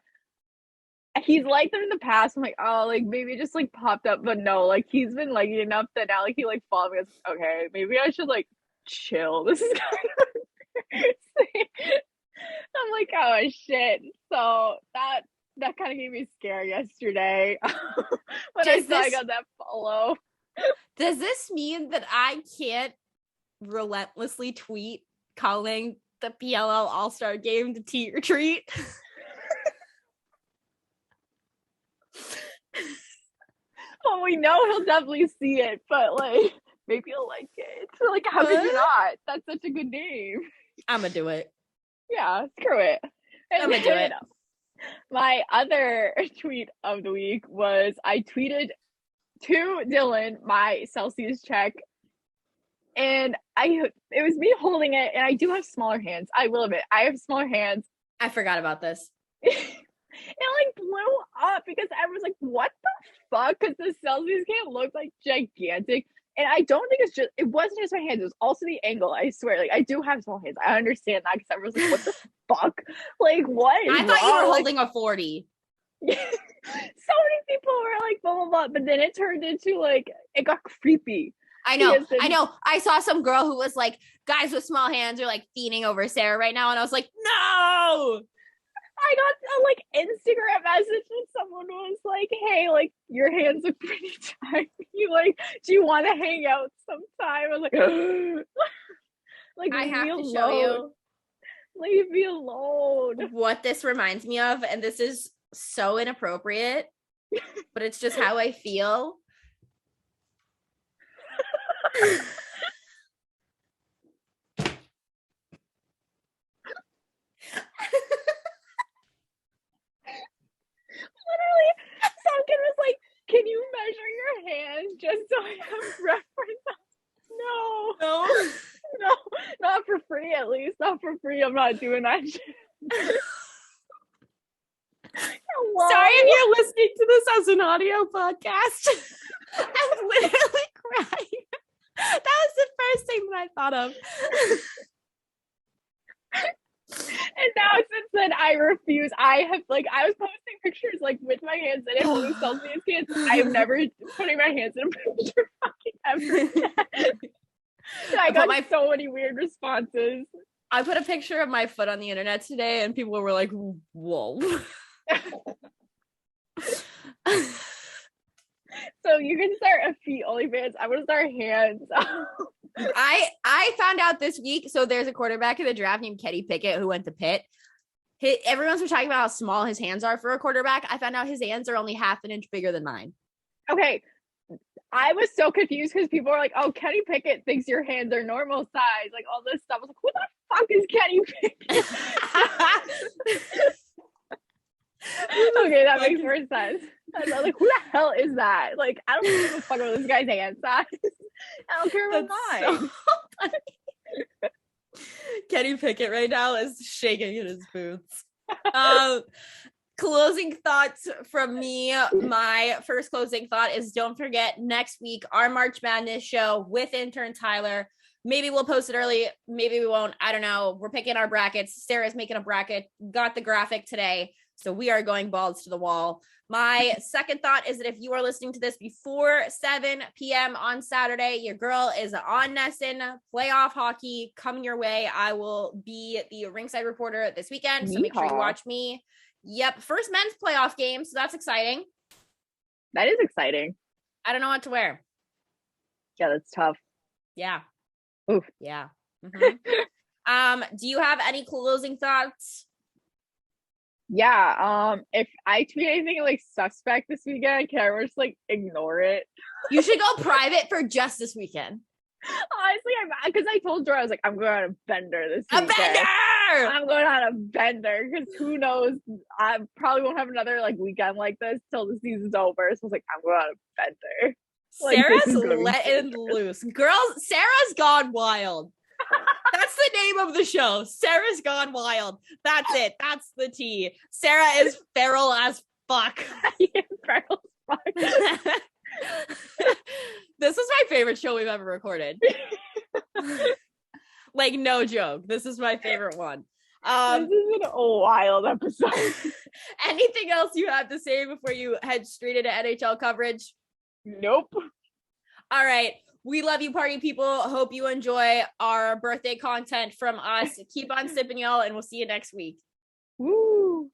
he's liked them in the past. I'm like, oh, like maybe it just like popped up, but no, like he's been liking enough that now like he like followed me. Okay, maybe I should like chill. This is kind of embarrassing. I'm like, oh shit. So that kind of gave me scared yesterday when I got that follow. Does this mean that I can't relentlessly tweet calling the PLL All-Star Game the Teat Retreat? Well, we know he'll definitely see it, but like maybe he'll like it. So, like, how could you not? That's such a good name. I'm gonna do it. Yeah, screw it. I'm gonna do it. My other tweet of the week was I tweeted to Dylan my Celsius check, and it was me holding it, and I do have smaller hands. I will admit, I have smaller hands. I forgot about this. It like blew up because I was like, what the fuck? Because the Celsius can look like gigantic. And I don't think it wasn't just my hands. It was also the angle. I swear. Like, I do have small hands. I understand that because I was like, what the fuck? Like, what? I thought you were holding a 40. So many people were like, blah, blah, blah. But then it turned into like, it got creepy. I know. I saw some girl who was like, guys with small hands are like fiending over Sarah right now. And I was like, no. I got a like Instagram message and someone was like, hey, like your hands look pretty tiny. Like, do you want to hang out sometime? I was like, like I have to show you. Leave me alone. What this reminds me of, and this is so inappropriate, but it's just how I feel. Literally, Sunken was like, can you measure your hands just so I have reference? No, not for free, at least. Not for free. I'm not doing that shit. Sorry if you're listening to this as an audio podcast. I'm literally crying. That was the first thing that I thought of. And now since then, I refuse. I was posting pictures like with my hands in it, holding selfies kids. I have never putting my hands in a picture ever. I got so many weird responses. I put a picture of my foot on the internet today, and people were like, "Whoa." So you can start a feet OnlyFans. I'm gonna start hands. I found out this week. So there's a quarterback in the draft named Kenny Pickett who went to Pitt. Everyone's been talking about how small his hands are for a quarterback. I found out his hands are only half an inch bigger than mine. Okay. I was so confused because people were like, oh, Kenny Pickett thinks your hands are normal size. Like all this stuff. I was like, who the fuck is Kenny Pickett? Okay, that makes more sense. I was like, who the hell is that? Like, I don't give a fuck about this guy's hand size. I don't care about mine. So Kenny Pickett right now is shaking in his boots. Closing thoughts from me. My first closing thought is don't forget next week, our March Madness show with intern Tyler. Maybe we'll post it early. Maybe we won't. I don't know. We're picking our brackets. Sarah's making a bracket. Got the graphic today. So we are going balls to the wall. My second thought is that if you are listening to this before 7 p.m. on Saturday, your girl is on Nesson, playoff hockey coming your way. I will be the ringside reporter this weekend. So make sure you watch me. Yep. First men's playoff game. So that's exciting. That is exciting. I don't know what to wear. Yeah, that's tough. Yeah. Oof. Yeah. Mm-hmm. Do you have any closing thoughts? Yeah, if I tweet anything like suspect this weekend, can everyone just like ignore it? You should go private for just this weekend. Honestly, because I told Dora, I was like, I'm going on a bender this weekend. A bender! I'm going on a bender because who knows? I probably won't have another like weekend like this till the season's over. So I was like, I'm going on a bender. Sarah's letting loose. Girls, Sarah's gone wild. That's the name of the show. Sarah's gone wild. That's it. That's the tea. Sarah is feral as fuck. Yeah, feral as fuck. This is my favorite show we've ever recorded. Like, no joke. This is my favorite one. This has been a wild episode. Anything else you have to say before you head straight into NHL coverage? Nope. All right. We love you, party people. Hope you enjoy our birthday content from us. Keep on sipping, y'all, and we'll see you next week. Woo.